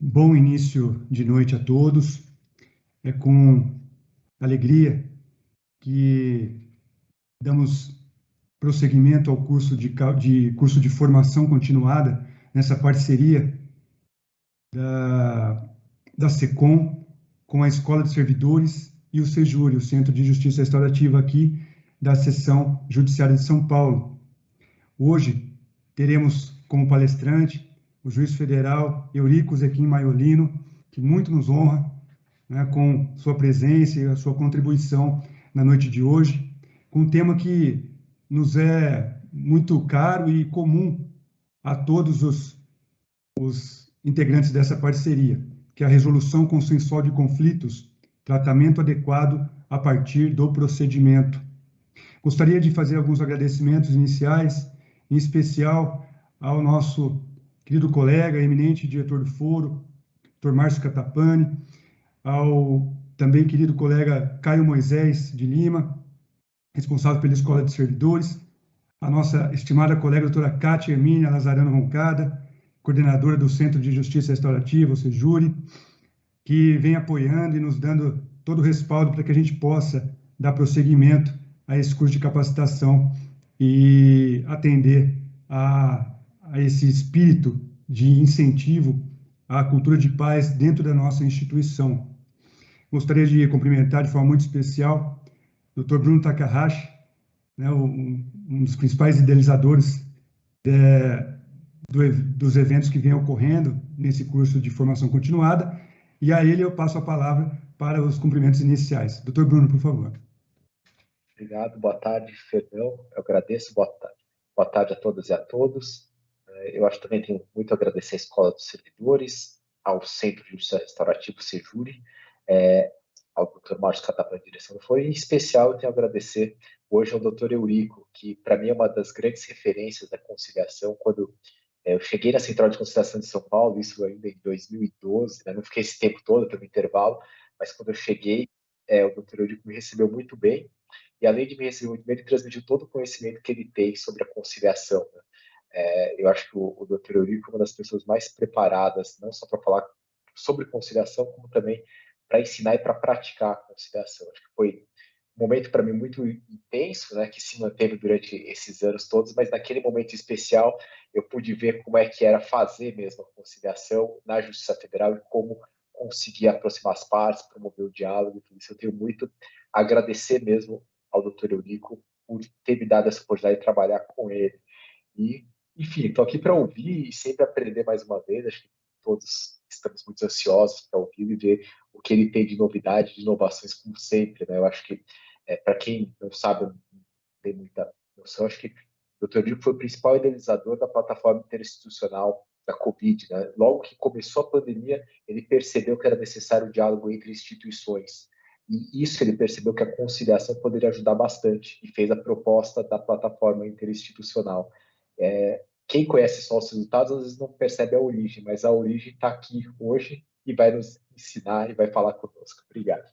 Bom início de noite a todos. É com alegria que damos prosseguimento ao curso de formação continuada nessa parceria da SECOM com a Escola de Servidores e o SEJURI, o Centro de Justiça Restaurativa aqui da Seção Judiciária de São Paulo. Hoje teremos como palestrante o juiz federal Eurico Zequim Maiolino, que muito nos honra, né, com sua presença e a sua contribuição na noite de hoje, com um tema que nos é muito caro e comum a todos os integrantes dessa parceria, que é a resolução consensual de conflitos, tratamento adequado a partir do procedimento. Gostaria de fazer alguns agradecimentos iniciais, em especial ao nosso querido colega, eminente diretor do foro, Dr. Márcio Catapani, ao também querido colega Caio Moisés de Lima, responsável pela Escola de Servidores, a nossa estimada colega doutora Cátia Hermínia Lazarano Roncada, coordenadora do Centro de Justiça Restaurativa, o SEJURI, que vem apoiando e nos dando todo o respaldo para que a gente possa dar prosseguimento a esse curso de capacitação e atender a esse espírito de incentivo à cultura de paz dentro da nossa instituição. Gostaria de cumprimentar de forma muito especial o Dr. Bruno Takahashi, né, um dos principais idealizadores dos eventos que vem ocorrendo nesse curso de formação continuada, e a ele eu passo a palavra para os cumprimentos iniciais. Dr. Bruno, por favor. Obrigado, boa tarde, Fernão. Eu agradeço, boa tarde a todas e a todos. Eu acho que também tenho muito a agradecer à Escola dos Servidores, ao Centro de Justiça Restaurativa, SEJURI, ao Dr. Márcio Catapani, direção do foro, e em especial eu tenho a agradecer hoje ao Dr. Eurico, que para mim é uma das grandes referências da conciliação. Quando eu cheguei na Central de Conciliação de São Paulo, isso ainda em 2012, né? Não fiquei esse tempo todo, pelo intervalo, mas quando eu cheguei, o Dr. Eurico me recebeu muito bem, e além de me receber muito bem, ele transmitiu todo o conhecimento que ele tem sobre a conciliação, né? Eu acho que o Dr. Eurico é uma das pessoas mais preparadas, não só para falar sobre conciliação, como também para ensinar e para praticar a conciliação. Acho que foi um momento para mim muito intenso, né, que se manteve durante esses anos todos, mas naquele momento especial eu pude ver como é que era fazer mesmo a conciliação na Justiça Federal e como conseguir aproximar as partes, promover o diálogo e tudo isso. Eu tenho muito a agradecer mesmo ao Dr. Eurico por ter me dado essa oportunidade de trabalhar com ele. E, enfim, estou aqui para ouvir e sempre aprender mais uma vez. Acho que todos estamos muito ansiosos para ouvir e ver o que ele tem de novidade, de inovações, como sempre, né? Eu acho que, para quem não sabe, não tem muita noção, acho que o Dr. Eurico foi o principal idealizador da plataforma interinstitucional da Covid, né? Logo que começou a pandemia, ele percebeu que era necessário o diálogo entre instituições. E isso ele percebeu que a conciliação poderia ajudar bastante e fez a proposta da plataforma interinstitucional. Quem conhece só os resultados, às vezes não percebe a origem, mas a origem está aqui hoje e vai nos ensinar e vai falar conosco. Obrigado.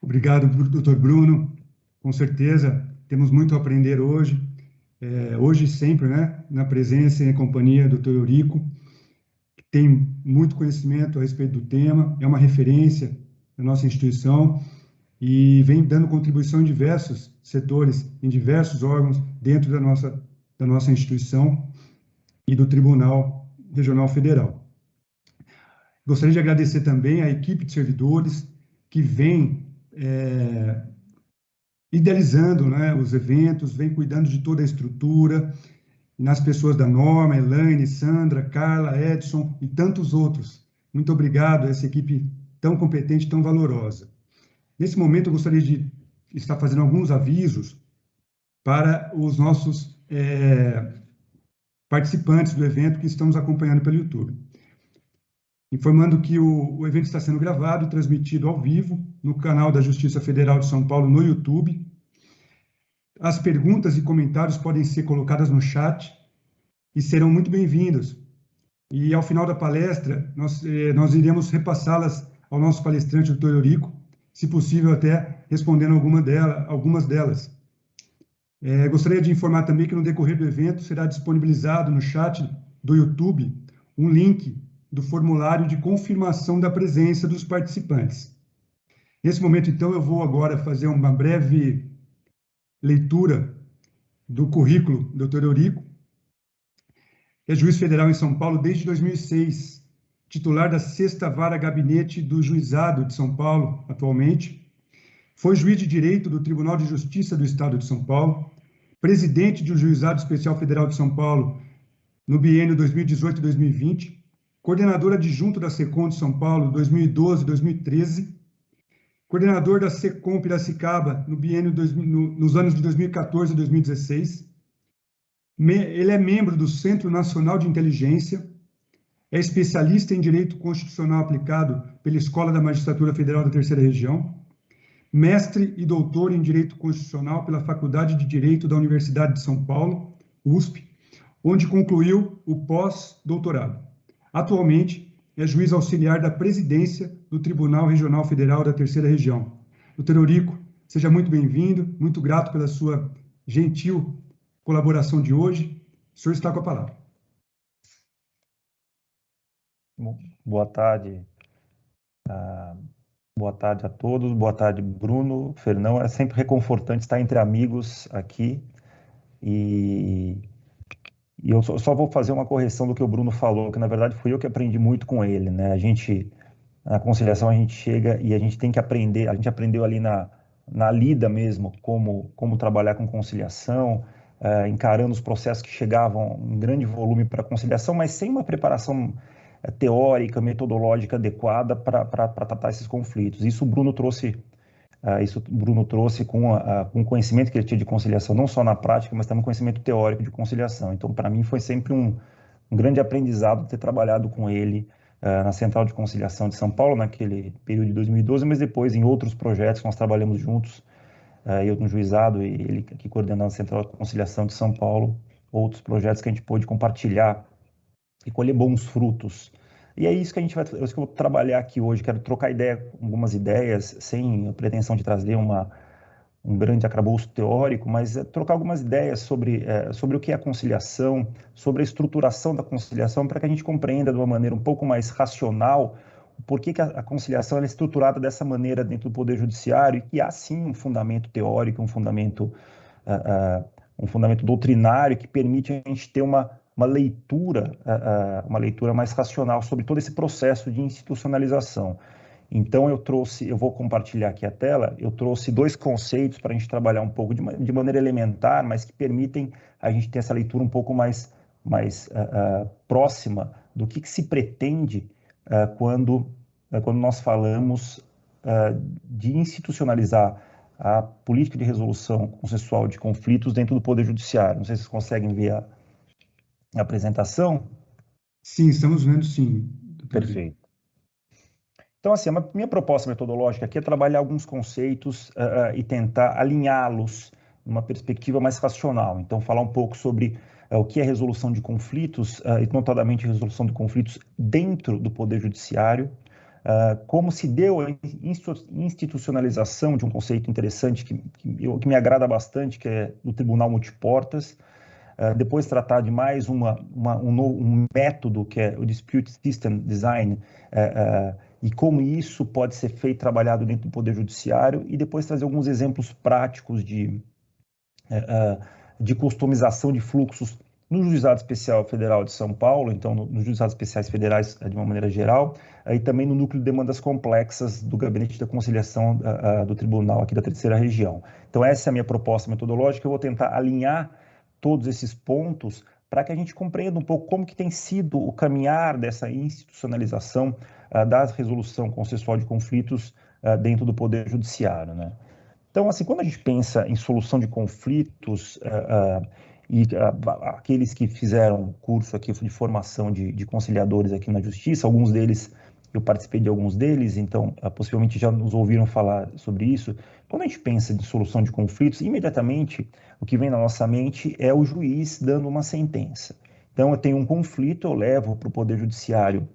Obrigado, Dr. Bruno. Com certeza, temos muito a aprender hoje, hoje e sempre, né, na presença e companhia do Dr. Eurico, que tem muito conhecimento a respeito do tema, é uma referência na nossa instituição e vem dando contribuição em diversos setores, em diversos órgãos dentro da nossa instituição e do Tribunal Regional Federal. Gostaria de agradecer também à equipe de servidores que vem idealizando, né, os eventos, vem cuidando de toda a estrutura, nas pessoas da Norma, Elaine, Sandra, Carla, Edson e tantos outros. Muito obrigado a essa equipe tão competente, tão valorosa. Nesse momento, eu gostaria de estar fazendo alguns avisos para os nossos participantes do evento que estamos acompanhando pelo YouTube. Informando que o evento está sendo gravado e transmitido ao vivo no canal da Justiça Federal de São Paulo no YouTube. As perguntas e comentários podem ser colocadas no chat e serão muito bem-vindos. E ao final da palestra, nós iremos repassá-las ao nosso palestrante, o Dr. Eurico, se possível até respondendo algumas delas. Gostaria de informar também que no decorrer do evento será disponibilizado no chat do YouTube um link do formulário de confirmação da presença dos participantes. Nesse momento, então, eu vou agora fazer uma breve leitura do currículo do Dr. Eurico. É juiz federal em São Paulo desde 2006, titular da 6ª Vara Gabinete do Juizado de São Paulo, atualmente. Foi juiz de direito do Tribunal de Justiça do Estado de São Paulo, presidente do Juizado Especial Federal de São Paulo no biênio 2018-2020, coordenador adjunto da SECOM de São Paulo 2012-2013, coordenador da SECOM Piracicaba no biênio nos anos de 2014 e 2016. Ele é membro do Centro Nacional de Inteligência, é especialista em Direito Constitucional Aplicado pela Escola da Magistratura Federal da Terceira Região, mestre e doutor em Direito Constitucional pela Faculdade de Direito da Universidade de São Paulo, USP, onde concluiu o pós-doutorado. Atualmente, é juiz auxiliar da presidência do Tribunal Regional Federal da Terceira Região. Doutor Eurico, seja muito bem-vindo, muito grato pela sua gentil colaboração de hoje. O senhor está com a palavra. Boa tarde. Boa tarde a todos. Boa tarde, Bruno, Fernão. É sempre reconfortante estar entre amigos aqui. E eu só vou fazer uma correção do que o Bruno falou, que na verdade fui eu que aprendi muito com ele, né? Na conciliação, a gente chega e a gente tem que aprender. A gente aprendeu ali na lida mesmo como trabalhar com conciliação, encarando os processos que chegavam em grande volume para conciliação, mas sem uma preparação teórica, metodológica adequada para tratar esses conflitos. Isso o Bruno trouxe com o conhecimento que ele tinha de conciliação, não só na prática, mas também conhecimento teórico de conciliação. Então, para mim, foi sempre um grande aprendizado ter trabalhado com ele na Central de Conciliação de São Paulo, naquele período de 2012, mas depois em outros projetos que nós trabalhamos juntos, eu no Juizado e ele aqui coordenando a Central de Conciliação de São Paulo, outros projetos que a gente pôde compartilhar e colher bons frutos. E é isso que eu vou trabalhar aqui hoje. Quero trocar algumas ideias, sem a pretensão de trazer um grande arcabouço teórico, mas trocar algumas ideias sobre o que é a conciliação, sobre a estruturação da conciliação, para que a gente compreenda de uma maneira um pouco mais racional por que a conciliação é estruturada dessa maneira dentro do Poder Judiciário e que há sim um fundamento teórico, um fundamento doutrinário que permite a gente ter uma leitura mais racional sobre todo esse processo de institucionalização. Então eu vou compartilhar aqui a tela, eu trouxe 2 conceitos para a gente trabalhar um pouco de maneira elementar, mas que permitem a gente ter essa leitura um pouco mais próxima do que se pretende quando nós falamos de institucionalizar a política de resolução consensual de conflitos dentro do Poder Judiciário. Não sei se vocês conseguem ver a apresentação. Sim, estamos vendo, sim. Perfeito. Então, assim, a minha proposta metodológica aqui é trabalhar alguns conceitos e tentar alinhá-los numa perspectiva mais racional. Então, falar um pouco sobre o que é resolução de conflitos, e notadamente resolução de conflitos dentro do Poder Judiciário, como se deu a institucionalização de um conceito interessante que me agrada bastante, que é do Tribunal Multiportas. Depois tratar de mais um método, que é o Dispute System Design, e como isso pode ser feito, trabalhado dentro do Poder Judiciário, e depois trazer alguns exemplos práticos de customização de fluxos no Juizado Especial Federal de São Paulo, então nos Juizados Especiais Federais de uma maneira geral, e também no núcleo de demandas complexas do Gabinete da Conciliação do Tribunal aqui da Terceira Região. Então essa é a minha proposta metodológica. Eu vou tentar alinhar todos esses pontos para que a gente compreenda um pouco como que tem sido o caminhar dessa institucionalização da resolução consensual de conflitos dentro do Poder Judiciário, né? Então, assim, quando a gente pensa em solução de conflitos, aqueles que fizeram curso aqui de formação de conciliadores aqui na Justiça, alguns deles, eu participei de alguns deles, então possivelmente já nos ouviram falar sobre isso. Quando a gente pensa em solução de conflitos, imediatamente o que vem na nossa mente é o juiz dando uma sentença. Então eu tenho um conflito, eu levo para o Poder Judiciário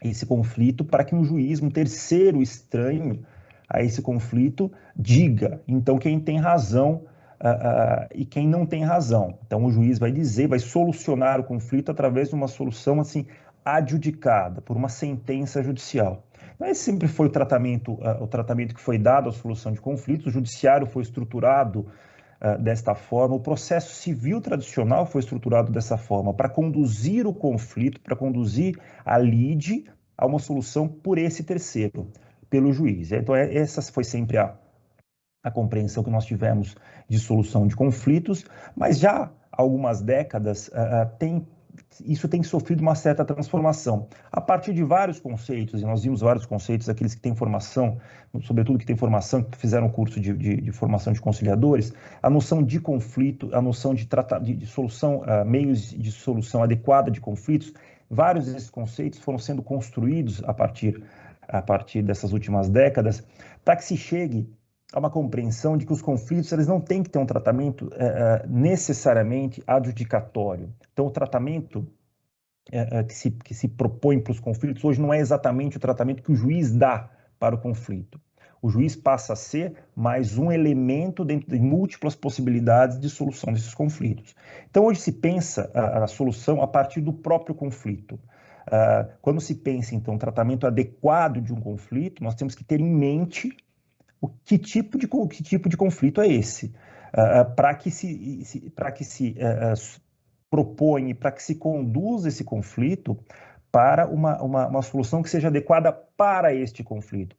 esse conflito para que um juiz, um terceiro estranho a esse conflito, diga, então, quem tem razão e quem não tem razão. Então o juiz vai dizer, vai solucionar o conflito através de uma solução assim adjudicada por uma sentença judicial. Esse sempre foi o tratamento que foi dado à solução de conflitos. O judiciário foi estruturado desta forma, o processo civil tradicional foi estruturado dessa forma, para conduzir o conflito, para conduzir a lide a uma solução por esse terceiro, pelo juiz. Então, essa foi sempre a compreensão que nós tivemos de solução de conflitos, mas já há algumas décadas isso tem sofrido uma certa transformação, a partir de vários conceitos, e nós vimos vários conceitos, aqueles que têm formação, sobretudo que têm formação, que fizeram curso de formação de conciliadores, a noção de conflito, a noção de solução, meios de solução adequada de conflitos, vários desses conceitos foram sendo construídos a partir dessas últimas décadas, para que se chegue a uma compreensão de que os conflitos eles não têm que ter um tratamento necessariamente adjudicatório. Então, o tratamento que se propõe para os conflitos hoje não é exatamente o tratamento que o juiz dá para o conflito. O juiz passa a ser mais um elemento dentro de múltiplas possibilidades de solução desses conflitos. Então, hoje se pensa a solução a partir do próprio conflito. Quando se pensa, então, um tratamento adequado de um conflito, nós temos que ter em mente que tipo de conflito é esse, para que se propõe, para que se conduza esse conflito para uma solução que seja adequada para este conflito.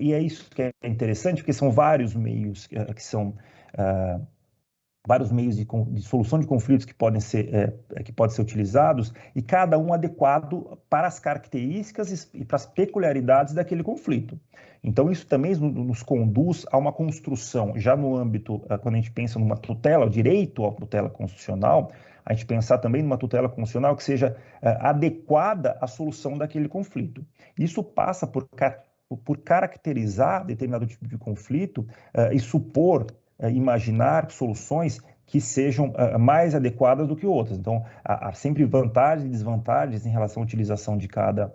E é isso que é interessante, porque são vários meios vários meios de solução de conflitos que podem ser utilizados, e cada um adequado para as características e para as peculiaridades daquele conflito. Então, isso também nos conduz a uma construção, já no âmbito, quando a gente pensa numa tutela, o direito à tutela constitucional, a gente pensar também numa tutela constitucional que seja adequada à solução daquele conflito. Isso passa por caracterizar determinado tipo de conflito e supor, imaginar soluções que sejam mais adequadas do que outras. Então, há sempre vantagens e desvantagens em relação à utilização de cada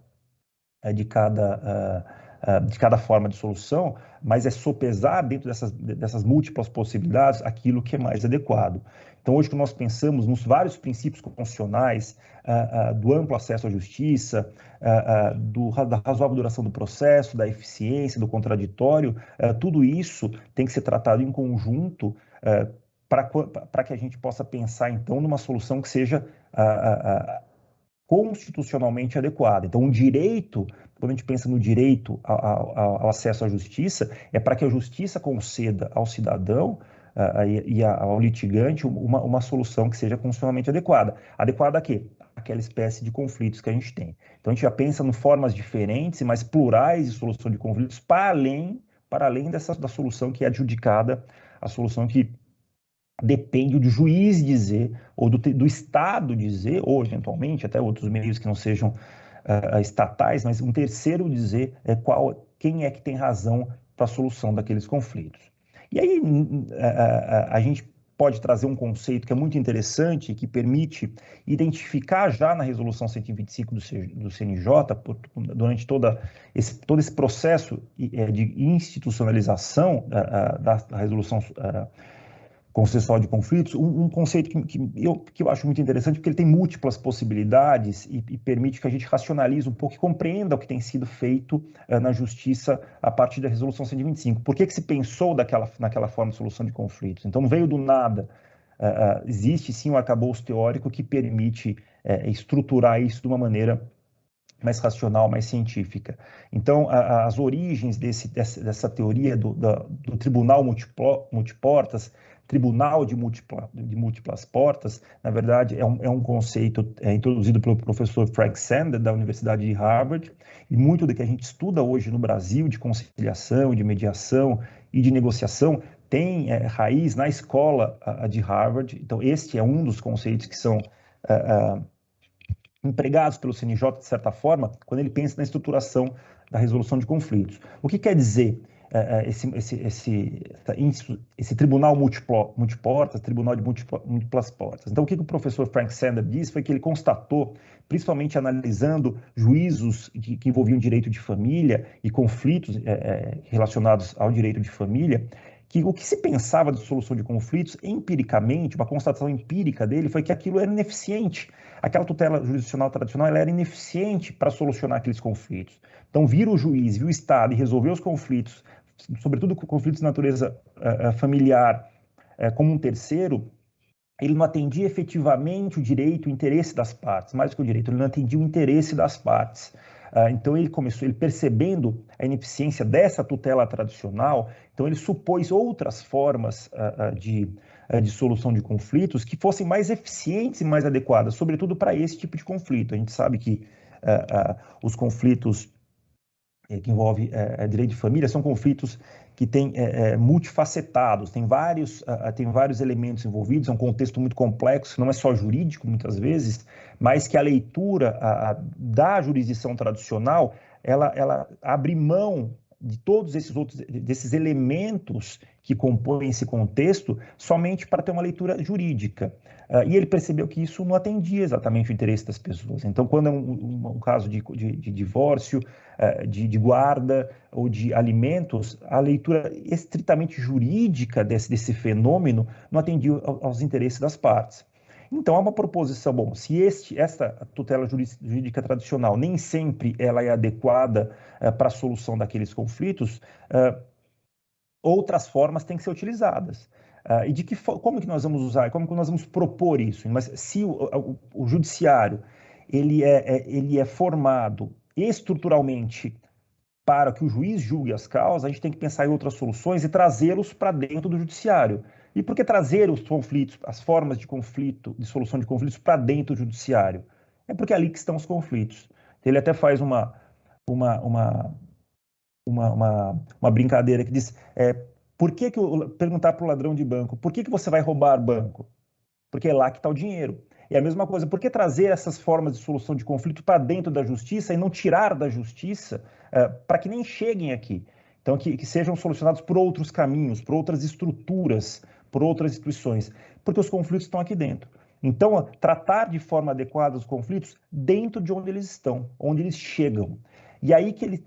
forma de solução, mas é sopesar dentro dessas múltiplas possibilidades aquilo que é mais adequado. Então, hoje que nós pensamos nos vários princípios constitucionais, do amplo acesso à justiça, da razoável duração do processo, da eficiência, do contraditório, tudo isso tem que ser tratado em conjunto para que a gente possa pensar, então, numa solução que seja constitucionalmente adequada. Então, um direito, quando a gente pensa no direito ao acesso à justiça, é para que a justiça conceda ao cidadão e ao litigante uma solução que seja constitucionalmente adequada. Adequada a quê? Aquela espécie de conflitos que a gente tem. Então, a gente já pensa em formas diferentes, mas plurais de solução de conflitos, para além da solução que é adjudicada, a solução que depende do juiz dizer, ou do Estado dizer, ou eventualmente até outros meios que não sejam estatais, mas um terceiro dizer quem é que tem razão para a solução daqueles conflitos. E aí a gente pode trazer um conceito que é muito interessante, que permite identificar já na resolução 125 do CNJ, durante todo esse processo de institucionalização da resolução consensual de conflitos, um conceito que eu acho muito interessante, porque ele tem múltiplas possibilidades e permite que a gente racionalize um pouco e compreenda o que tem sido feito na justiça a partir da resolução 125. Por que se pensou naquela forma de solução de conflitos? Então, não veio do nada. Existe, sim, um arcabouço teórico que permite estruturar isso de uma maneira mais racional, mais científica. Então, as origens dessa teoria do tribunal multiportas, tribunal de múltiplas portas, na verdade, é um conceito introduzido pelo professor Frank Sander, da Universidade de Harvard, e muito do que a gente estuda hoje no Brasil, de conciliação, de mediação e de negociação, tem raiz na escola de Harvard. Então, este é um dos conceitos que são empregados pelo CNJ, de certa forma, quando ele pensa na estruturação da resolução de conflitos. O que quer dizer esse tribunal multiportas, tribunal de múltiplas portas? Então, o que o professor Frank Sander disse foi que ele constatou, principalmente analisando juízos que envolviam direito de família e conflitos relacionados ao direito de família, que o que se pensava de solução de conflitos, empiricamente, uma constatação empírica dele foi que aquilo era ineficiente. Aquela tutela jurisdicional tradicional ela era ineficiente para solucionar aqueles conflitos. Então, vir o juiz, vir o Estado e resolver os conflitos, sobretudo conflitos de natureza familiar, como um terceiro, ele não atendia efetivamente o direito, o interesse das partes, mais do que o direito, ele não atendia o interesse das partes. Então ele percebendo a ineficiência dessa tutela tradicional, então ele supôs outras formas de solução de conflitos que fossem mais eficientes e mais adequadas, sobretudo para esse tipo de conflito. A gente sabe que os conflitos que envolvem direito de família são conflitos que têm multifacetados, tem vários elementos envolvidos, é um contexto muito complexo, não é só jurídico, muitas vezes, mas que a leitura da jurisdição tradicional, ela abre mão de todos desses elementos que compõem esse contexto somente para ter uma leitura jurídica. E ele percebeu que isso não atendia exatamente o interesse das pessoas. Então, quando é um caso de divórcio, de guarda ou de alimentos, a leitura estritamente jurídica desse fenômeno não atendia aos interesses das partes. Então, há uma proposição, bom, se essa tutela jurídica tradicional nem sempre ela é adequada para a solução daqueles conflitos, outras formas têm que ser utilizadas. E como que nós vamos usar, como que nós vamos propor isso? Mas se o judiciário ele é formado estruturalmente para que o juiz julgue as causas, a gente tem que pensar em outras soluções e trazê-los para dentro do judiciário. E por que trazer os conflitos, as formas de conflito, de solução de conflitos para dentro do judiciário? É porque é ali que estão os conflitos. Ele até faz uma brincadeira que diz, perguntar para o ladrão de banco, por que você vai roubar banco? Porque é lá que está o dinheiro. E a mesma coisa, por que trazer essas formas de solução de conflito para dentro da justiça e não tirar da justiça para que nem cheguem aqui? Então, que sejam solucionados por outros caminhos, por outras estruturas, por outras instituições, porque os conflitos estão aqui dentro. Então, tratar de forma adequada os conflitos dentro de onde eles estão, onde eles chegam. E aí que ele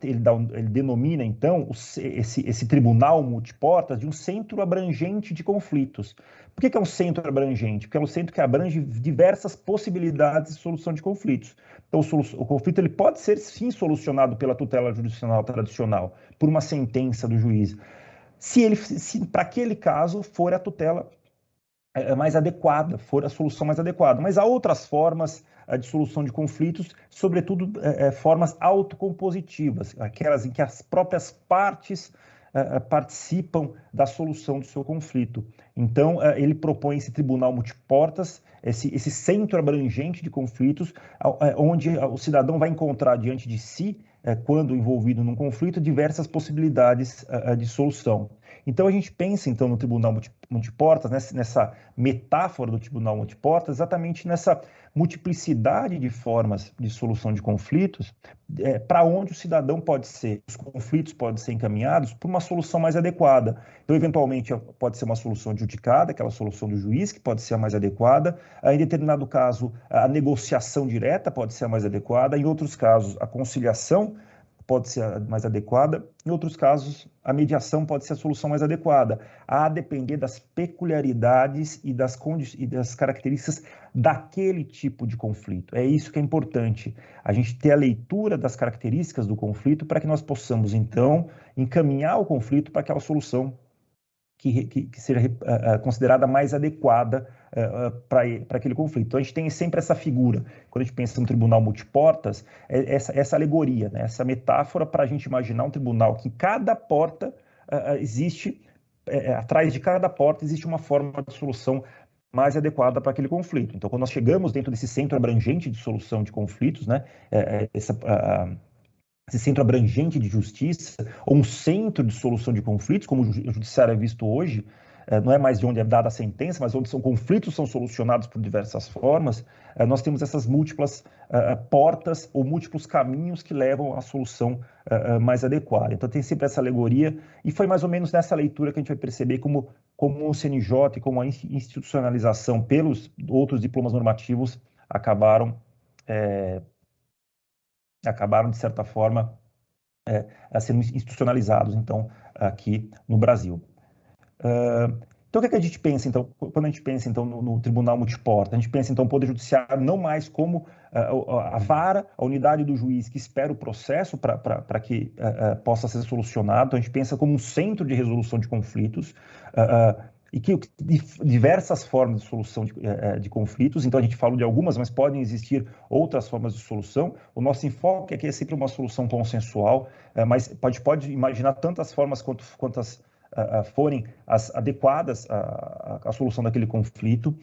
denomina, então, esse tribunal multiportas de um centro abrangente de conflitos. Por que é um centro abrangente? Porque é um centro que abrange diversas possibilidades de solução de conflitos. Então, o conflito ele pode ser, sim, solucionado pela tutela jurisdicional tradicional, por uma sentença do juiz, se para aquele caso for a tutela mais adequada, for a solução mais adequada. Mas há outras formas de solução de conflitos, sobretudo formas autocompositivas, aquelas em que as próprias partes participam da solução do seu conflito. Então, ele propõe esse tribunal multiportas, esse centro abrangente de conflitos, onde o cidadão vai encontrar diante de si, quando envolvido num conflito, diversas possibilidades de solução. Então, a gente pensa, então, no tribunal multiportas, nessa metáfora do tribunal multiportas, exatamente nessa multiplicidade de formas de solução de conflitos, para onde o cidadão os conflitos podem ser encaminhados por uma solução mais adequada. Então, eventualmente, pode ser uma solução adjudicada, aquela solução do juiz, que pode ser a mais adequada. Em determinado caso, a negociação direta pode ser a mais adequada. Em outros casos, a conciliação pode ser a mais adequada. Em outros casos, a mediação pode ser a solução mais adequada, a depender das peculiaridades e das características daquele tipo de conflito. É isso que é importante, a gente ter a leitura das características do conflito para que nós possamos, então, encaminhar o conflito para aquela solução que seja considerada mais adequada para aquele conflito. Então, a gente tem sempre essa figura, quando a gente pensa no tribunal multiportas, essa alegoria, né? Essa metáfora para a gente imaginar um tribunal que em cada porta existe, atrás de cada porta existe uma forma de solução mais adequada para aquele conflito. Então, quando nós chegamos dentro desse centro abrangente de solução de conflitos, né, esse centro abrangente de justiça, ou um centro de solução de conflitos, como o judiciário é visto hoje, não é mais de onde é dada a sentença, mas onde conflitos são solucionados por diversas formas, nós temos essas múltiplas portas ou múltiplos caminhos que levam à solução mais adequada. Então tem sempre essa alegoria, e foi mais ou menos nessa leitura que a gente vai perceber como o CNJ e como a institucionalização pelos outros diplomas normativos acabaram, de certa forma, a serem institucionalizados, então, aqui no Brasil. Então, o que a gente pensa, então, quando a gente pensa, então, no tribunal multiporta? A gente pensa, então, o Poder Judiciário não mais como a vara, a unidade do juiz que espera o processo para que possa ser solucionado. Então, a gente pensa como um centro de resolução de conflitos e que diversas formas de solução de conflitos. Então, a gente fala de algumas, mas podem existir outras formas de solução. O nosso enfoque aqui é sempre uma solução consensual, mas pode imaginar tantas formas quantas forem as adequadas à solução daquele conflito,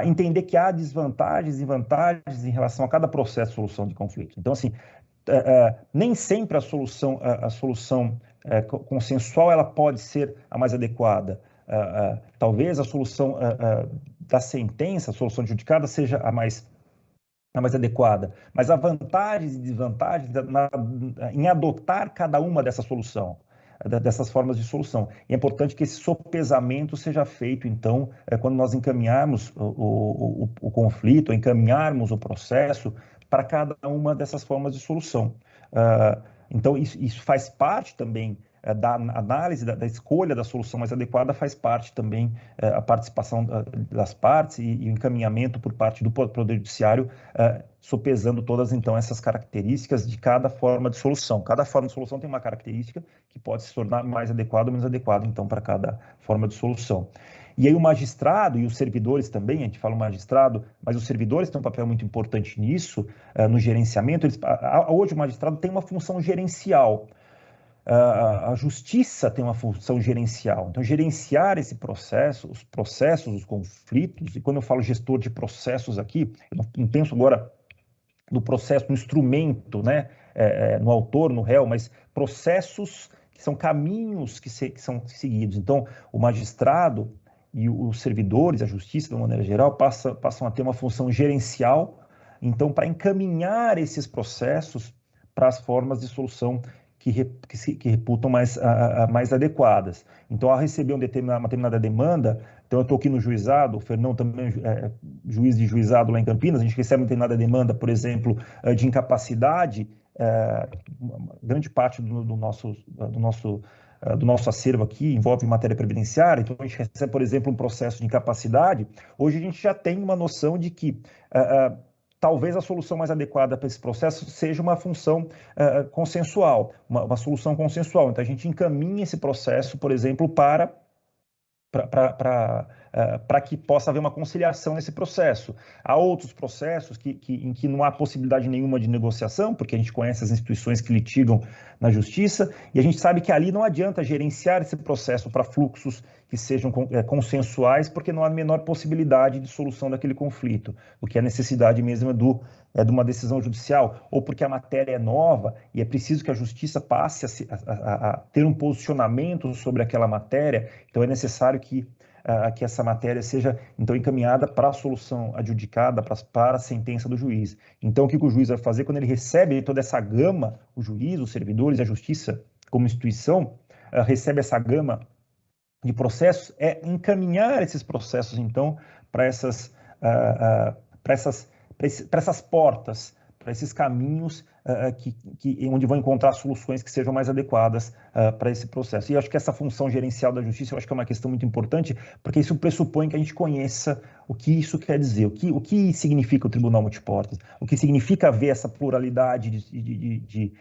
entender que há desvantagens e vantagens em relação a cada processo de solução de conflito. Então, assim, nem sempre a solução consensual ela pode ser a mais adequada. Talvez a solução da sentença, a solução adjudicada, seja a mais adequada, mas há vantagens e desvantagens em adotar cada uma dessa solução, dessas formas de solução. E é importante que esse sopesamento seja feito, então, quando nós encaminharmos o conflito, encaminharmos o processo para cada uma dessas formas de solução. Então, isso faz parte também da análise, da escolha da solução mais adequada, faz parte também a participação das partes e o encaminhamento por parte do Poder Judiciário, sopesando todas, então, essas características de cada forma de solução. Cada forma de solução tem uma característica que pode se tornar mais adequada ou menos adequada, então, para cada forma de solução. E aí o magistrado e os servidores também, a gente fala o magistrado, mas os servidores têm um papel muito importante nisso, no gerenciamento. Hoje o magistrado tem uma função gerencial. A justiça tem uma função gerencial. Então, gerenciar esse processo, os processos, os conflitos, e quando eu falo gestor de processos aqui, eu não penso agora no processo, no instrumento, né, no autor, no réu, mas processos que são caminhos que são seguidos. Então, o magistrado e os servidores, a justiça, de uma maneira geral, passam a ter uma função gerencial, então, para encaminhar esses processos para as formas de solução que reputam mais adequadas. Então, ao receber uma determinada demanda, então eu estou aqui no juizado, o Fernão também é juiz de juizado lá em Campinas, a gente recebe uma determinada demanda, por exemplo, de incapacidade, grande parte do nosso acervo aqui envolve matéria previdenciária, então a gente recebe, por exemplo, um processo de incapacidade. Hoje a gente já tem uma noção de que talvez a solução mais adequada para esse processo seja uma função consensual, uma solução consensual. Então, a gente encaminha esse processo, por exemplo, para que possa haver uma conciliação nesse processo. Há outros processos em que não há possibilidade nenhuma de negociação, porque a gente conhece as instituições que litigam na justiça, e a gente sabe que ali não adianta gerenciar esse processo para fluxos que sejam consensuais, porque não há a menor possibilidade de solução daquele conflito. O que é necessidade mesmo é de uma decisão judicial, ou porque a matéria é nova e é preciso que a justiça passe a ter um posicionamento sobre aquela matéria, então é necessário que essa matéria seja, então, encaminhada para a solução adjudicada, para a sentença do juiz. Então, o que o juiz vai fazer quando ele recebe toda essa gama, o juiz, os servidores, a justiça como instituição, recebe essa gama de processos, é encaminhar esses processos, então, para essas portas, para esses caminhos onde vão encontrar soluções que sejam mais adequadas para esse processo. E eu acho que essa função gerencial da justiça, eu acho que é uma questão muito importante, porque isso pressupõe que a gente conheça o que isso quer dizer, o que significa o tribunal multiportas, o que significa ver essa pluralidade de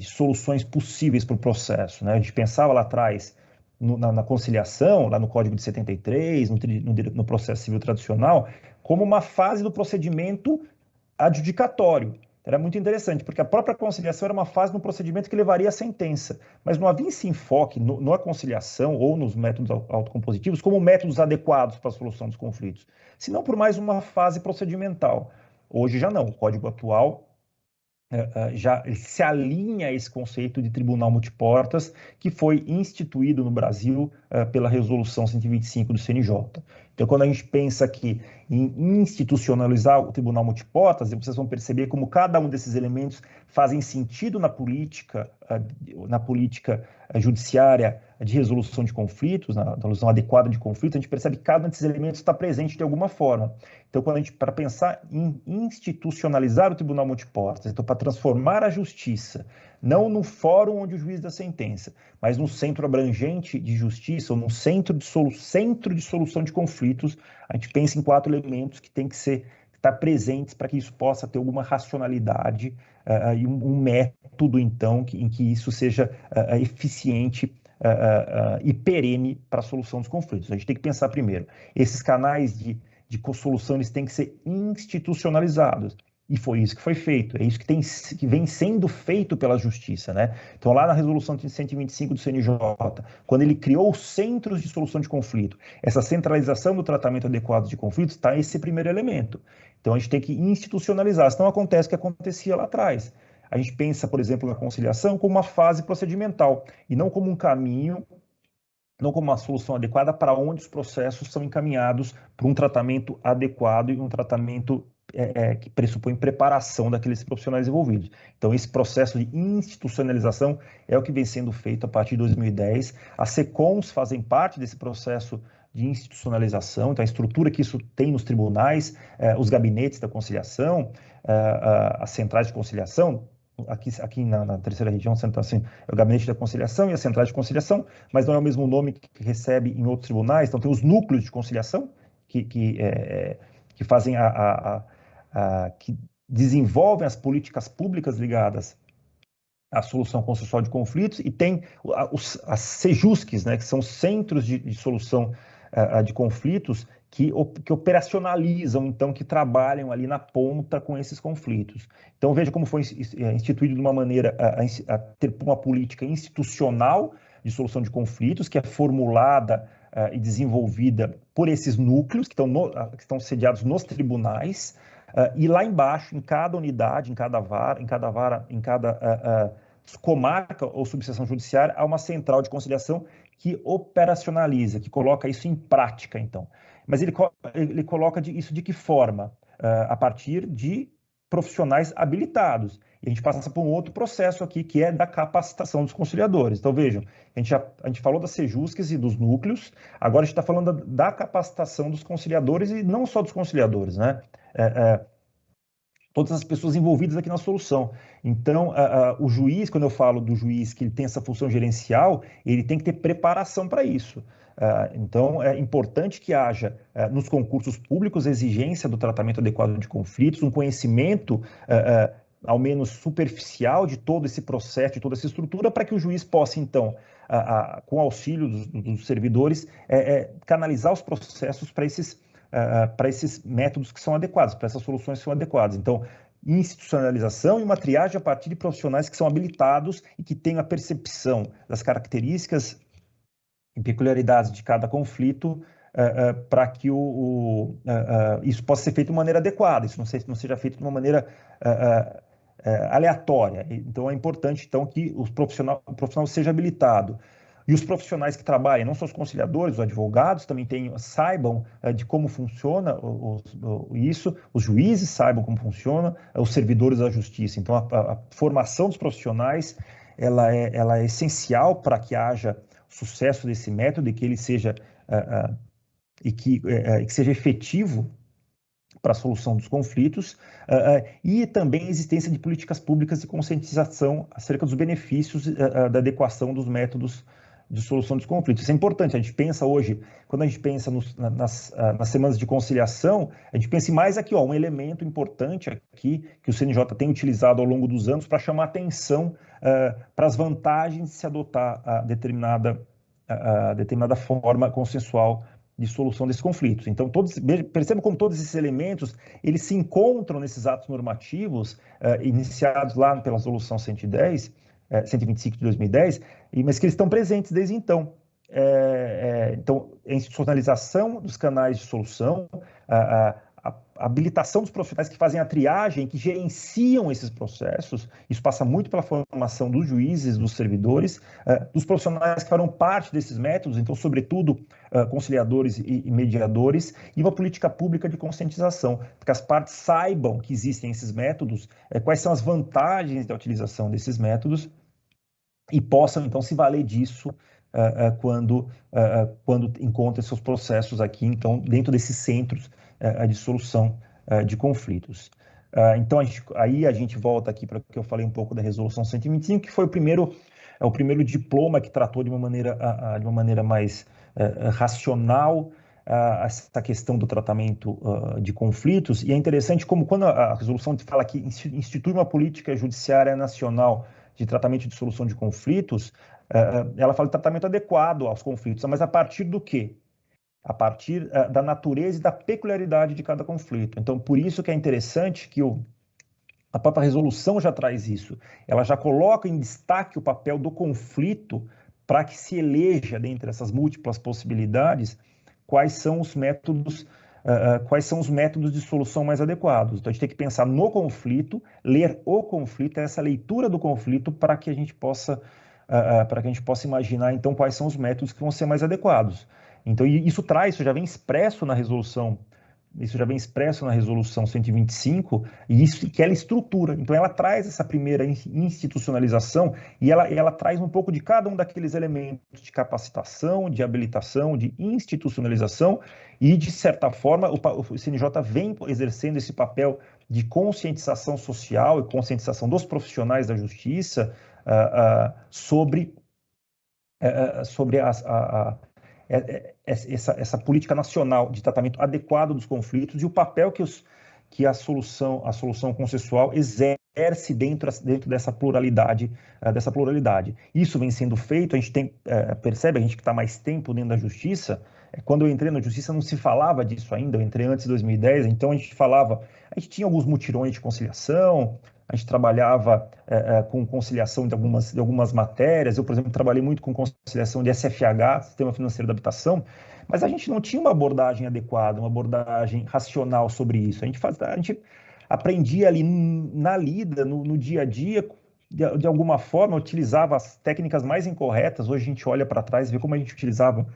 soluções possíveis para o processo, né? A gente pensava lá atrás na conciliação, lá no Código de 73, no processo civil tradicional, como uma fase do procedimento adjudicatório. Era muito interessante, porque a própria conciliação era uma fase no procedimento que levaria à sentença, mas não havia esse enfoque na conciliação ou nos métodos autocompositivos como métodos adequados para a solução dos conflitos, senão por mais uma fase procedimental. Hoje já não, o Código atual já se alinha a esse conceito de tribunal multiportas que foi instituído no Brasil pela Resolução 125 do CNJ. Então, quando a gente pensa aqui em institucionalizar o tribunal multiportas, vocês vão perceber como cada um desses elementos fazem sentido na política judiciária de resolução de conflitos, na resolução adequada de conflitos. A gente percebe que cada um desses elementos está presente de alguma forma. Então, para pensar em institucionalizar o tribunal multiportas, então, para transformar a justiça não no fórum onde o juiz dá sentença, mas no centro abrangente de justiça, ou no centro de solução de conflitos. A gente pensa em 4 elementos que têm que estar presentes para que isso possa ter alguma racionalidade e um método, então, em que isso seja eficiente e perene para a solução dos conflitos. A gente tem que pensar primeiro, esses canais de solução eles têm que ser institucionalizados. E foi isso que foi feito, é isso que vem sendo feito pela Justiça, né? Então, lá na resolução 125 do CNJ, quando ele criou os centros de solução de conflito, essa centralização do tratamento adequado de conflitos, está esse primeiro elemento. Então, a gente tem que institucionalizar, senão acontece o que acontecia lá atrás. A gente pensa, por exemplo, na conciliação como uma fase procedimental, e não como um caminho, não como uma solução adequada para onde os processos são encaminhados para um tratamento adequado e um tratamento que pressupõe preparação daqueles profissionais envolvidos. Então, esse processo de institucionalização é o que vem sendo feito a partir de 2010. As SECOMs fazem parte desse processo de institucionalização, então a estrutura que isso tem nos tribunais, os gabinetes da conciliação, as centrais de conciliação. Aqui na terceira região, assim, é o gabinete da conciliação e as centrais de conciliação, mas não é o mesmo nome que recebe em outros tribunais. Então, tem os núcleos de conciliação que fazem que desenvolvem as políticas públicas ligadas à solução consensual de conflitos, e tem as CEJUSCs, né, que são centros de solução de conflitos que operacionalizam, então, que trabalham ali na ponta com esses conflitos. Então, veja como foi instituído de uma maneira a ter uma política institucional de solução de conflitos, que é formulada e desenvolvida por esses núcleos que estão sediados nos tribunais, e lá embaixo, em cada unidade, em cada vara, em cada comarca ou subseção judiciária, há uma central de conciliação que operacionaliza, que coloca isso em prática, então. Mas ele coloca isso de que forma? A partir de profissionais habilitados. E a gente passa por um outro processo aqui, que é da capacitação dos conciliadores. Então, vejam, a gente falou das CEJUSCs e dos núcleos, agora a gente está falando da capacitação dos conciliadores, e não só dos conciliadores, né? Todas as pessoas envolvidas aqui na solução. Então, o juiz, quando eu falo do juiz que ele tem essa função gerencial, ele tem que ter preparação para isso. Então, é importante que haja, nos concursos públicos, exigência do tratamento adequado de conflitos, um conhecimento, ao menos superficial, de todo esse processo, de toda essa estrutura, para que o juiz possa, então, com auxílio dos servidores, canalizar os processos para esses métodos que são adequados, para essas soluções que são adequadas. Então, institucionalização e uma triagem a partir de profissionais que são habilitados e que tenham a percepção das características e peculiaridades de cada conflito, para que isso possa ser feito de maneira adequada, isso não seja feito de uma maneira aleatória. Então, é importante, então, que o profissional seja habilitado. E os profissionais que trabalham, não só os conciliadores, os advogados também saibam de como funciona isso, os juízes saibam como funciona, os servidores da justiça. Então, a formação dos profissionais ela é essencial para que haja sucesso desse método e que ele seja que seja efetivo para a solução dos conflitos, e também a existência de políticas públicas de conscientização acerca dos benefícios da adequação dos métodos de solução dos conflitos. Isso é importante. A gente pensa hoje, quando a gente pensa nas semanas de conciliação, a gente pensa em mais aqui, um elemento importante aqui que o CNJ tem utilizado ao longo dos anos para chamar atenção para as vantagens de se adotar determinada forma consensual de solução desses conflitos. Então, percebam como todos esses elementos, eles se encontram nesses atos normativos iniciados lá pela Resolução 125 de 2010, mas que eles estão presentes desde então. Então, a institucionalização dos canais de solução, a habilitação dos profissionais que fazem a triagem, que gerenciam esses processos, isso passa muito pela formação dos juízes, dos servidores, dos profissionais que farão parte desses métodos, então, sobretudo, conciliadores e mediadores, e uma política pública de conscientização, para que as partes saibam que existem esses métodos, quais são as vantagens da utilização desses métodos, e possam, então, se valer disso quando encontram seus processos aqui, então, dentro desses centros de solução de conflitos. Então, aí a gente volta aqui para o que eu falei um pouco da Resolução 125, que foi o primeiro diploma que tratou de uma maneira mais racional essa questão do tratamento de conflitos. E é interessante como quando a resolução fala que institui uma política judiciária nacional de tratamento de solução de conflitos, ela fala de tratamento adequado aos conflitos, mas a partir do quê? A partir da natureza e da peculiaridade de cada conflito. Então, por isso que é interessante que a própria resolução já traz isso. Ela já coloca em destaque o papel do conflito para que se eleja, dentre essas múltiplas possibilidades, quais são os métodos de solução mais adequados. Então, a gente tem que pensar no conflito, ler o conflito, essa leitura do conflito, para que a gente possa imaginar, então, quais são os métodos que vão ser mais adequados. Então, isso já vem expresso na resolução 125, e isso que ela estrutura. Então, ela traz essa primeira institucionalização e ela traz um pouco de cada um daqueles elementos de capacitação, de habilitação, de institucionalização, e, de certa forma, o CNJ vem exercendo esse papel de conscientização social e conscientização dos profissionais da justiça sobre essa política nacional de tratamento adequado dos conflitos e o papel que a solução consensual exerce dentro dessa pluralidade. Isso vem sendo feito, a gente percebe, a gente que está mais tempo dentro da justiça, quando eu entrei na justiça não se falava disso ainda, eu entrei antes de 2010, então a gente tinha alguns mutirões de conciliação, a gente trabalhava com conciliação de algumas matérias. Eu, por exemplo, trabalhei muito com conciliação de SFH, Sistema Financeiro da Habitação, mas a gente não tinha uma abordagem adequada, uma abordagem racional sobre isso. A gente aprendia ali na lida, no dia a dia, de alguma forma, utilizava as técnicas mais incorretas. Hoje a gente olha para trás e vê como a gente utilizava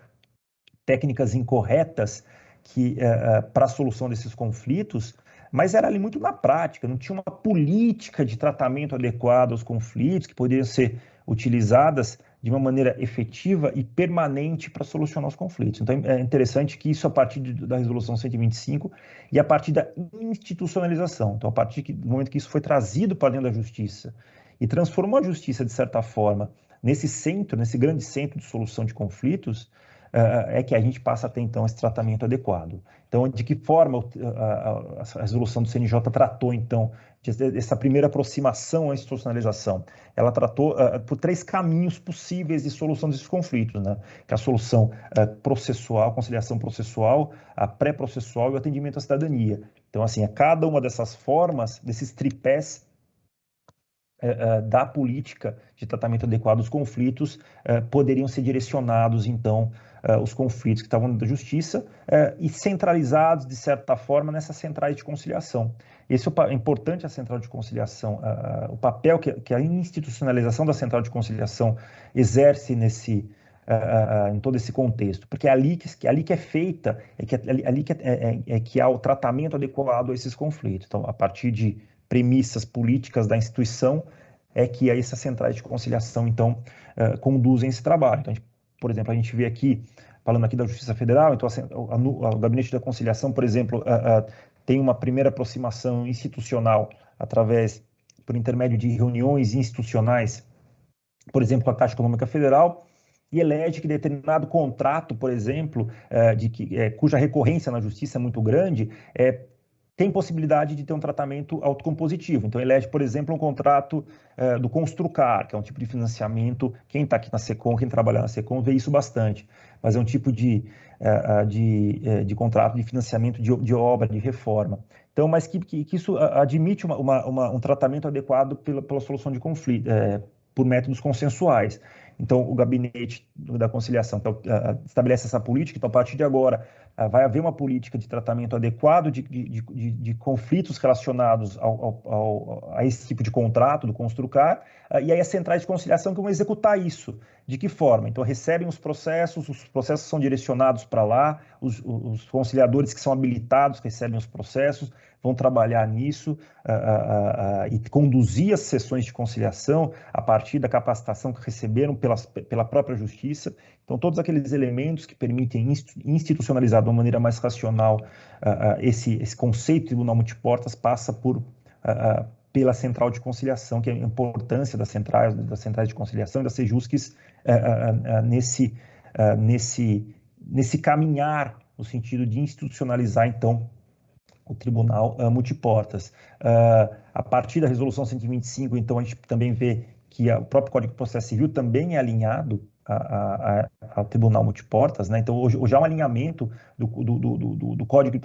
técnicas incorretas para a solução desses conflitos, mas era ali muito na prática, não tinha uma política de tratamento adequado aos conflitos que poderiam ser utilizadas de uma maneira efetiva e permanente para solucionar os conflitos. Então, é interessante que isso, a partir da Resolução 125 e a partir da institucionalização, então, a partir do momento que isso foi trazido para dentro da justiça e transformou a justiça, de certa forma, nesse grande centro de solução de conflitos, é que a gente passa a ter, então, esse tratamento adequado. Então, de que forma a resolução do CNJ tratou, então, dessa primeira aproximação à institucionalização? Ela tratou por 3 caminhos possíveis de solução desses conflitos, né? Que é a solução processual, conciliação processual, a pré-processual e o atendimento à cidadania. Então, assim, a cada uma dessas formas, desses tripés da política de tratamento adequado dos conflitos, poderiam ser direcionados, então, os conflitos que estavam da justiça e centralizados, de certa forma, nessas centrais de conciliação. Esse é importante, a central de conciliação, o papel que a institucionalização da central de conciliação exerce em todo esse contexto, porque é ali que é feita, que há o tratamento adequado a esses conflitos. Então, a partir de premissas políticas da instituição, é que essas centrais de conciliação, então, conduzem esse trabalho. Então, por exemplo, a gente vê aqui, falando aqui da Justiça Federal, então, o Gabinete da Conciliação, por exemplo, tem uma primeira aproximação institucional por intermédio de reuniões institucionais, por exemplo, com a Caixa Econômica Federal, e elege que determinado contrato, por exemplo, cuja recorrência na Justiça é muito grande, tem possibilidade de ter um tratamento autocompositivo. Então, elege, por exemplo, um contrato do Construcar, que é um tipo de financiamento. Quem está aqui na SECOM, quem trabalha na SECOM, vê isso bastante. Mas é um tipo de contrato de financiamento de obra, de reforma. Então, mas que isso admite um tratamento adequado pela solução de conflito, por métodos consensuais. Então, o Gabinete da Conciliação estabelece essa política. Então, a partir de agora, vai haver uma política de tratamento adequado de conflitos relacionados a esse tipo de contrato do Construcar, e aí as centrais de conciliação que vão executar isso. De que forma? Então, recebem os processos são direcionados para lá, os conciliadores que são habilitados recebem os processos, vão trabalhar nisso e conduzir as sessões de conciliação a partir da capacitação que receberam pela própria Justiça. Então, todos aqueles elementos que permitem institucionalizar de uma maneira mais racional esse conceito de tribunal multiportas passa por pela central de conciliação, que é a importância das centrais de conciliação e das Sejusques nesse caminhar no sentido de institucionalizar, então, o Tribunal Multiportas. A partir da Resolução 125, então, a gente também vê que o próprio Código de Processo Civil também é alinhado ao Tribunal Multiportas, né? Então, hoje há um alinhamento do Código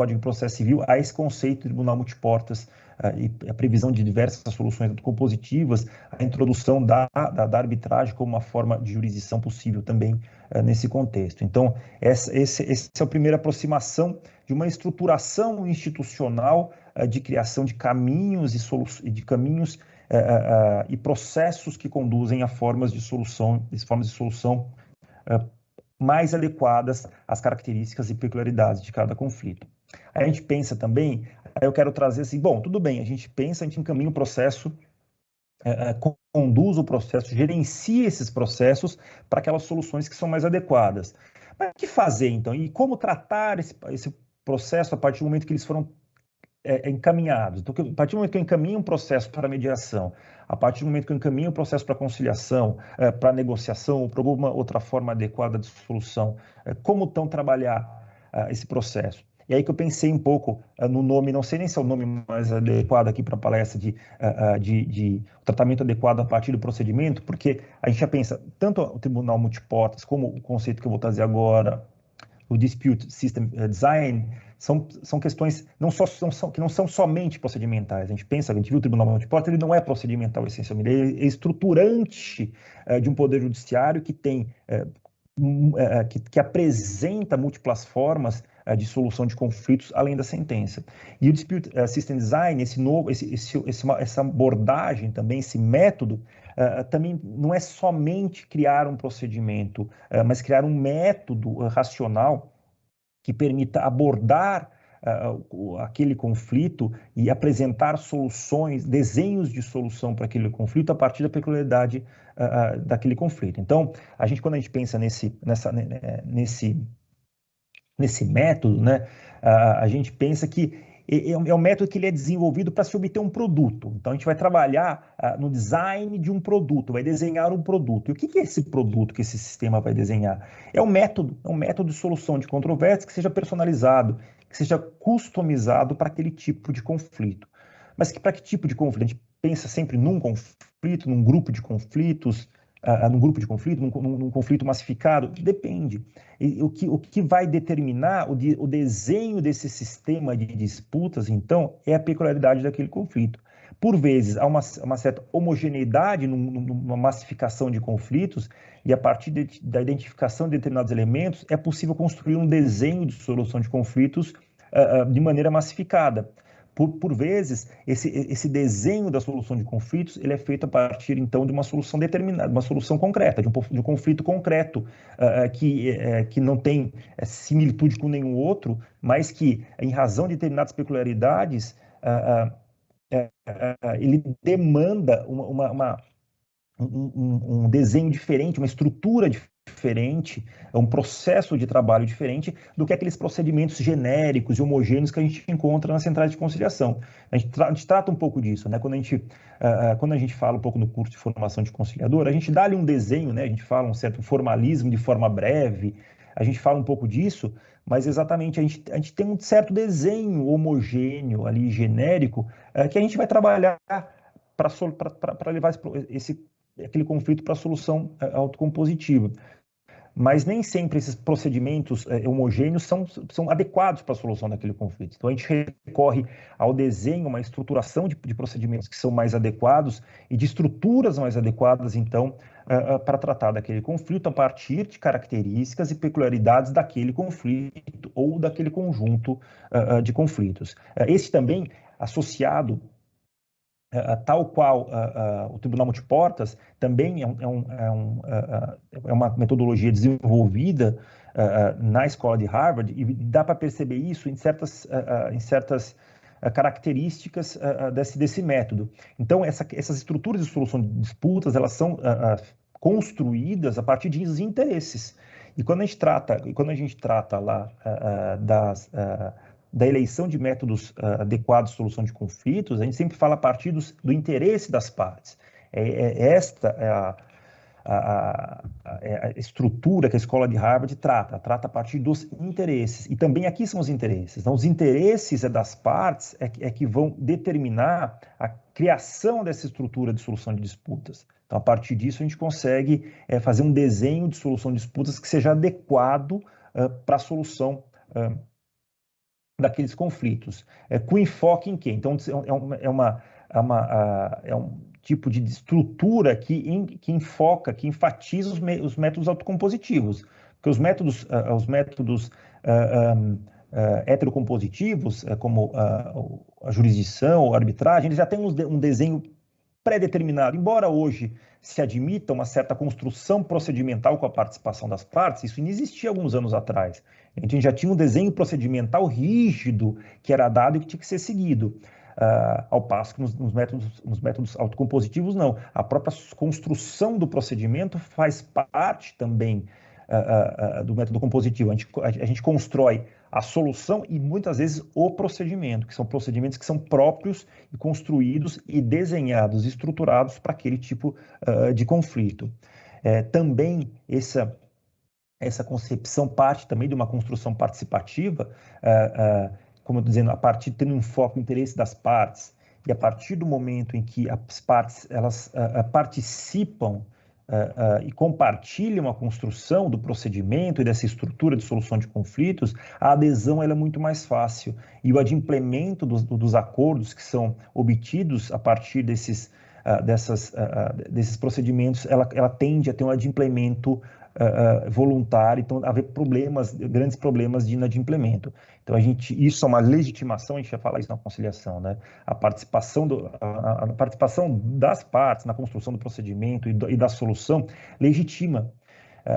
de Processo Civil a esse conceito de Tribunal Multiportas, e a previsão de diversas soluções compositivas, a introdução da arbitragem como uma forma de jurisdição possível também nesse contexto. Então, essa é a primeira aproximação de uma estruturação institucional de criação de caminhos e processos que conduzem a formas de solução mais adequadas às características e peculiaridades de cada conflito. Aí a gente pensa também, aí eu quero trazer assim, bom, tudo bem, a gente encaminha o processo, conduz o processo, gerencia esses processos para aquelas soluções que são mais adequadas. Mas o que fazer, então? E como tratar esse processo a partir do momento que eles foram encaminhados? Então, a partir do momento que eu encaminho um processo para mediação, a partir do momento que eu encaminho um processo para conciliação, para negociação, ou para alguma outra forma adequada de solução, como então trabalhar esse processo? E aí que eu pensei um pouco no nome, não sei nem se é o nome mais adequado aqui para a palestra de tratamento adequado a partir do procedimento, porque a gente já pensa tanto o Tribunal Multiportas como o conceito que eu vou trazer agora, o Dispute System Design, são questões que não são somente procedimentais. A gente viu o Tribunal Multiportas, ele não é procedimental essencialmente, ele é estruturante de um poder judiciário que que apresenta múltiplas formas de solução de conflitos além da sentença. E o Dispute System Design, essa abordagem também, esse método, também não é somente criar um procedimento, mas criar um método racional que permita abordar aquele conflito e apresentar soluções, desenhos de solução para aquele conflito a partir da peculiaridade daquele conflito. Então, quando a gente pensa nesse método, né, a gente pensa que é um método que ele é desenvolvido para se obter um produto. Então, a gente vai trabalhar no design de um produto, vai desenhar um produto. E o que é esse produto que esse sistema vai desenhar? É um método de solução de controvérsias que seja personalizado, que seja customizado para aquele tipo de conflito. Mas para que tipo de conflito? A gente pensa sempre num conflito, num grupo de conflitos, num conflito massificado? Depende. E o que vai determinar o desenho desse sistema de disputas, então, é a peculiaridade daquele conflito. Por vezes, há uma certa homogeneidade numa massificação de conflitos, e a partir da identificação de determinados elementos, é possível construir um desenho de solução de conflitos de maneira massificada. Por vezes, esse desenho da solução de conflitos, ele é feito a partir, então, de uma solução determinada, uma solução concreta, de um conflito concreto, que não tem similitude com nenhum outro, mas que, em razão de determinadas peculiaridades, ele demanda um desenho diferente, uma estrutura diferente, um processo de trabalho diferente do que aqueles procedimentos genéricos e homogêneos que a gente encontra nas centrais de conciliação. A gente trata um pouco disso, né? Quando a gente fala um pouco no curso de formação de conciliador, a gente dá ali um desenho, né? A gente fala um certo formalismo de forma breve, a gente fala um pouco disso, mas exatamente a gente tem um certo desenho homogêneo ali, genérico, que a gente vai trabalhar para levar aquele conflito para a solução autocompositiva. Mas nem sempre esses procedimentos homogêneos são adequados para a solução daquele conflito. Então, a gente recorre ao desenho, uma estruturação de procedimentos que são mais adequados e de estruturas mais adequadas, então, para tratar daquele conflito a partir de características e peculiaridades daquele conflito ou daquele conjunto de conflitos. Esse também, associado tal qual o Tribunal Multiportas, também é uma metodologia desenvolvida na escola de Harvard, e dá para perceber isso em certas características desse método. Então, essas estruturas de solução de disputas, elas são construídas a partir de interesses. E quando a gente trata lá da eleição de métodos adequados de solução de conflitos, a gente sempre fala a partir do interesse das partes. Esta é a estrutura que a escola de Harvard trata a partir dos interesses. E também aqui são os interesses. Então, os interesses das partes que vão determinar a criação dessa estrutura de solução de disputas. Então, a partir disso, a gente consegue fazer um desenho de solução de disputas que seja adequado para a solução daqueles conflitos. Com enfoque em quê? Então, é um tipo de estrutura que enfoca, que enfatiza os métodos autocompositivos. Porque os métodos heterocompositivos, como a jurisdição, a arbitragem, eles já têm um desenho pré-determinado. Embora hoje se admita uma certa construção procedimental com a participação das partes, isso não existia alguns anos atrás. A gente já tinha um desenho procedimental rígido que era dado e que tinha que ser seguido. Ao passo que nos métodos autocompositivos, não. A própria construção do procedimento faz parte também do método compositivo. A gente constrói a solução e muitas vezes o procedimento, que são procedimentos que são próprios e construídos e desenhados, estruturados para aquele tipo de conflito. Também essa concepção parte também de uma construção participativa, como eu estou dizendo, a partir tendo um foco no interesse das partes, e a partir do momento em que as partes elas participam e compartilham a construção do procedimento e dessa estrutura de solução de conflitos, a adesão ela é muito mais fácil. E o adimplemento dos acordos que são obtidos a partir desses procedimentos, ela tende a ter um adimplemento voluntário, então haver grandes problemas de inadimplemento. Então isso é uma legitimação, a gente vai falar isso na conciliação, né? A participação das partes na construção do procedimento e da solução legitima.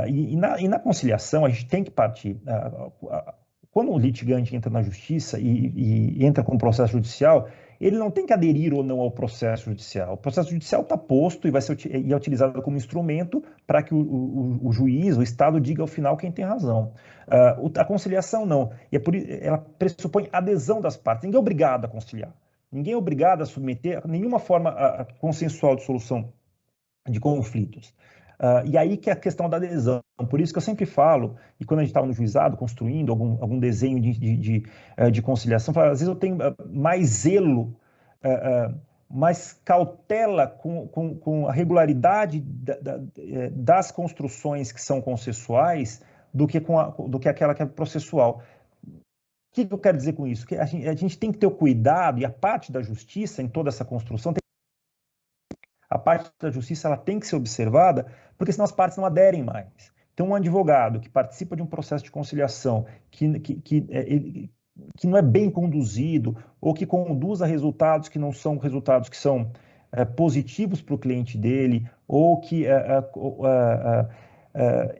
E na conciliação a gente tem que partir. Quando o litigante entra na justiça e entra com um processo judicial, ele não tem que aderir ou não ao processo judicial. O processo judicial está posto e é utilizado como instrumento para que o juiz, o Estado, diga ao final quem tem razão. A conciliação não. Ela pressupõe adesão das partes. Ninguém é obrigado a conciliar. Ninguém é obrigado a submeter nenhuma forma consensual de solução de conflitos. E aí que é a questão da adesão. Por isso que eu sempre falo, e quando a gente estava no juizado construindo algum desenho de conciliação, às vezes eu tenho mais zelo, mais cautela com a regularidade das construções que são consensuais do que aquela que é processual. O que eu quero dizer com isso? Que a gente tem que ter o cuidado, e a parte da justiça em toda essa construção a parte da justiça ela tem que ser observada, porque senão as partes não aderem mais. Então, um advogado que participa de um processo de conciliação que não é bem conduzido ou que conduz a resultados que não são resultados que são positivos para o cliente dele, ou que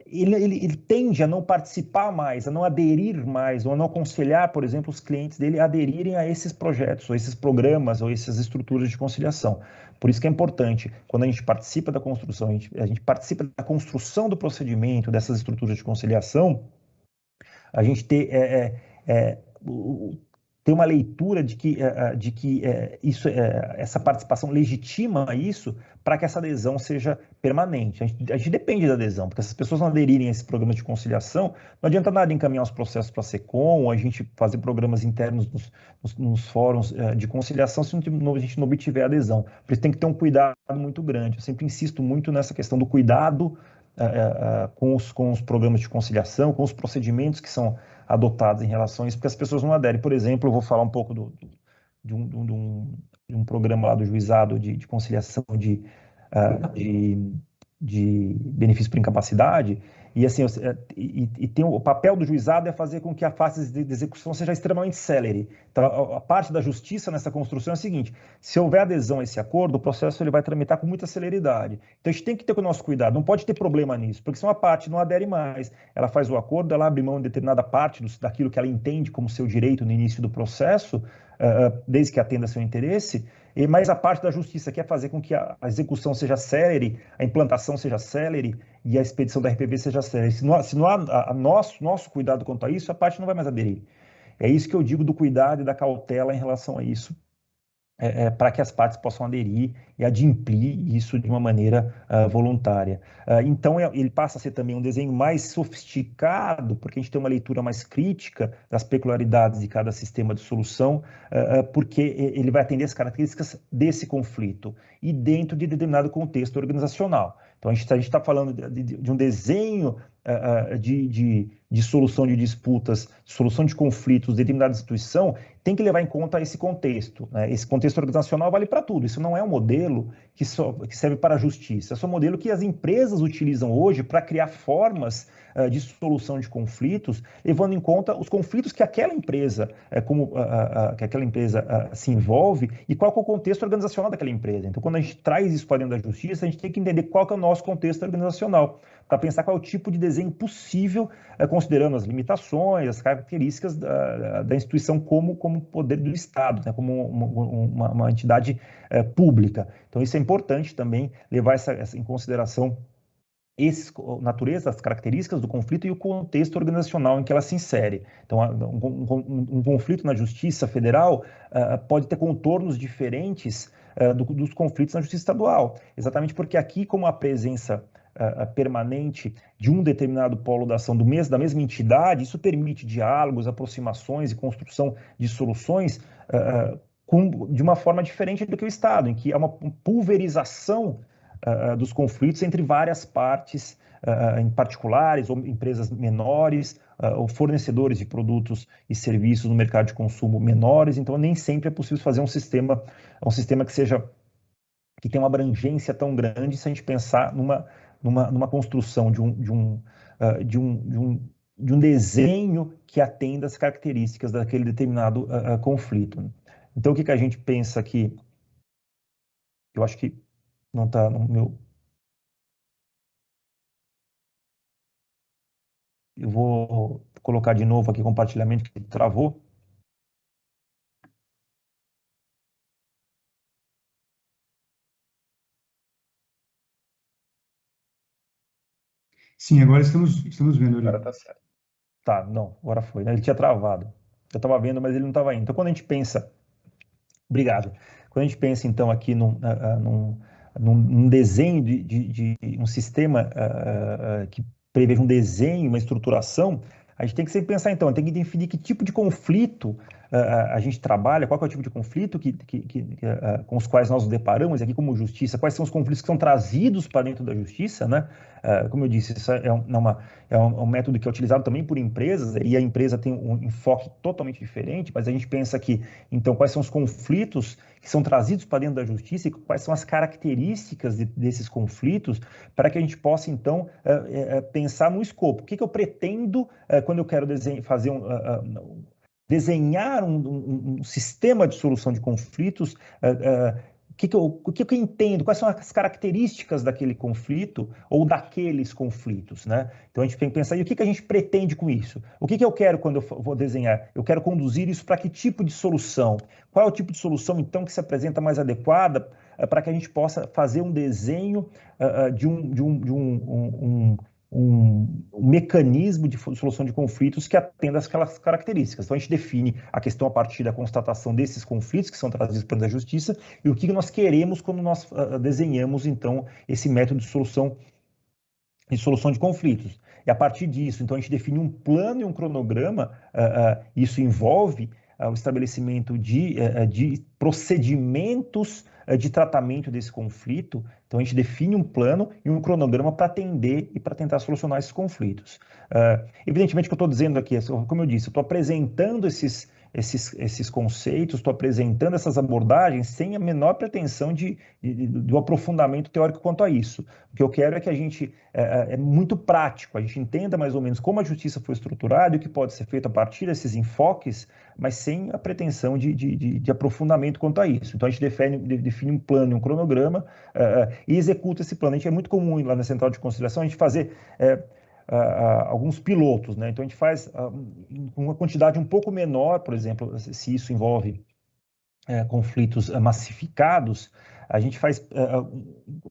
ele tende a não participar mais, a não aderir mais, ou a não aconselhar, por exemplo, os clientes dele a aderirem a esses projetos, ou esses programas, ou essas estruturas de conciliação. Por isso que é importante, quando a gente participa da construção, a gente participa da construção do procedimento, dessas estruturas de conciliação, a gente ter uma leitura de que essa participação legitima isso para que essa adesão seja permanente. A gente depende da adesão, porque se as pessoas não aderirem a esse programa de conciliação, não adianta nada encaminhar os processos para a SECOM, ou a gente fazer programas internos nos fóruns de conciliação se a gente não obtiver adesão. Por isso tem que ter um cuidado muito grande. Eu sempre insisto muito nessa questão do cuidado com os programas de conciliação, com os procedimentos que são adotados em relação a isso, porque as pessoas não aderem. Por exemplo, eu vou falar um pouco de um programa lá do juizado de conciliação de benefício por incapacidade, e assim, tem o papel do juizado é fazer com que a fase de execução seja extremamente célere. Então, a parte da justiça nessa construção é a seguinte: se houver adesão a esse acordo, o processo ele vai tramitar com muita celeridade. Então, a gente tem que ter o nosso cuidado, não pode ter problema nisso, porque se uma parte não adere mais, ela faz o acordo, ela abre mão de determinada parte daquilo que ela entende como seu direito no início do processo, desde que atenda seu interesse, mas a parte da justiça quer fazer com que a execução seja célere, a implantação seja célere e a expedição da RPV seja célere. Se não há nosso cuidado quanto a isso, a parte não vai mais aderir. É isso que eu digo do cuidado e da cautela em relação a isso, para que as partes possam aderir e adimplir isso de uma maneira voluntária. Então, ele passa a ser também um desenho mais sofisticado, porque a gente tem uma leitura mais crítica das peculiaridades de cada sistema de solução, porque ele vai atender as características desse conflito e dentro de determinado contexto organizacional. Então, a gente está falando de um desenho de solução de disputas, solução de conflitos de determinada instituição, tem que levar em conta esse contexto, né? Esse contexto organizacional vale para tudo. Isso não é um modelo que serve para a justiça. Esse é um modelo que as empresas utilizam hoje para criar formas de solução de conflitos, levando em conta os conflitos que aquela empresa, se envolve e qual é o contexto organizacional daquela empresa. Então, quando a gente traz isso para dentro da justiça, a gente tem que entender qual que é o nosso contexto organizacional, para pensar qual é o tipo de desenho possível, considerando as limitações, as características da instituição como poder do Estado, né, como uma entidade pública. Então, isso é importante também levar essa em consideração natureza, as características do conflito e o contexto organizacional em que ela se insere. Então, um conflito na Justiça Federal pode ter contornos diferentes dos conflitos na Justiça Estadual, exatamente porque aqui, como a presença permanente de um determinado polo da ação da mesma entidade, isso permite diálogos, aproximações e construção de soluções de uma forma diferente do que o Estado, em que há uma pulverização dos conflitos entre várias partes, em particulares ou empresas menores, ou fornecedores de produtos e serviços no mercado de consumo menores. Então, nem sempre é possível fazer um sistema que tenha uma abrangência tão grande se a gente pensar numa construção de um desenho que atenda às características daquele determinado conflito. Então, o que a gente pensa aqui? Eu acho que não está no meu... Eu vou colocar de novo aqui o compartilhamento que travou. Sim, agora estamos vendo. Agora está certo. Tá, não, agora foi, né? Ele tinha travado. Eu estava vendo, mas ele não estava indo. Então, quando a gente pensa... Obrigado. Quando a gente pensa, então, aqui num desenho de um sistema que preveja um desenho, uma estruturação, a gente tem que sempre pensar, então, tem que definir que tipo de conflito a gente trabalha, qual que é o tipo de conflito com os quais nós nos deparamos aqui como justiça, quais são os conflitos que são trazidos para dentro da justiça, né? Como eu disse, isso é um método que é utilizado também por empresas, e a empresa tem um enfoque totalmente diferente, mas a gente pensa aqui, então, quais são os conflitos que são trazidos para dentro da justiça e quais são as características desses conflitos para que a gente possa, então, pensar no escopo. O que eu pretendo quando eu quero desenhar um sistema de solução de conflitos, o que eu entendo, quais são as características daquele conflito ou daqueles conflitos, né? Então a gente tem que pensar, e o que a gente pretende com isso? O que eu quero quando eu vou desenhar? Eu quero conduzir isso para que tipo de solução? Qual é o tipo de solução, então, que se apresenta mais adequada para que a gente possa fazer um desenho de um mecanismo de solução de conflitos que atenda aquelas características. Então, a gente define a questão a partir da constatação desses conflitos que são trazidos pela justiça e o que nós queremos quando nós desenhamos, então, esse método de solução de conflitos. E a partir disso, então, a gente define um plano e um cronograma, isso envolve o estabelecimento de procedimentos de tratamento desse conflito. Então, a gente define um plano e um cronograma para atender e para tentar solucionar esses conflitos. Evidentemente, o que eu estou dizendo aqui, como eu disse, eu estou apresentando esses conceitos, estou apresentando essas abordagens sem a menor pretensão do aprofundamento teórico quanto a isso. O que eu quero é que a gente, é muito prático, a gente entenda mais ou menos como a justiça foi estruturada e o que pode ser feito a partir desses enfoques, mas sem a pretensão de aprofundamento quanto a isso. Então, a gente define um plano e um cronograma e executa esse plano. É muito comum lá na Central de Conciliação a gente fazer... alguns pilotos, né? Então a gente faz uma quantidade um pouco menor, por exemplo, se isso envolve conflitos massificados, a gente faz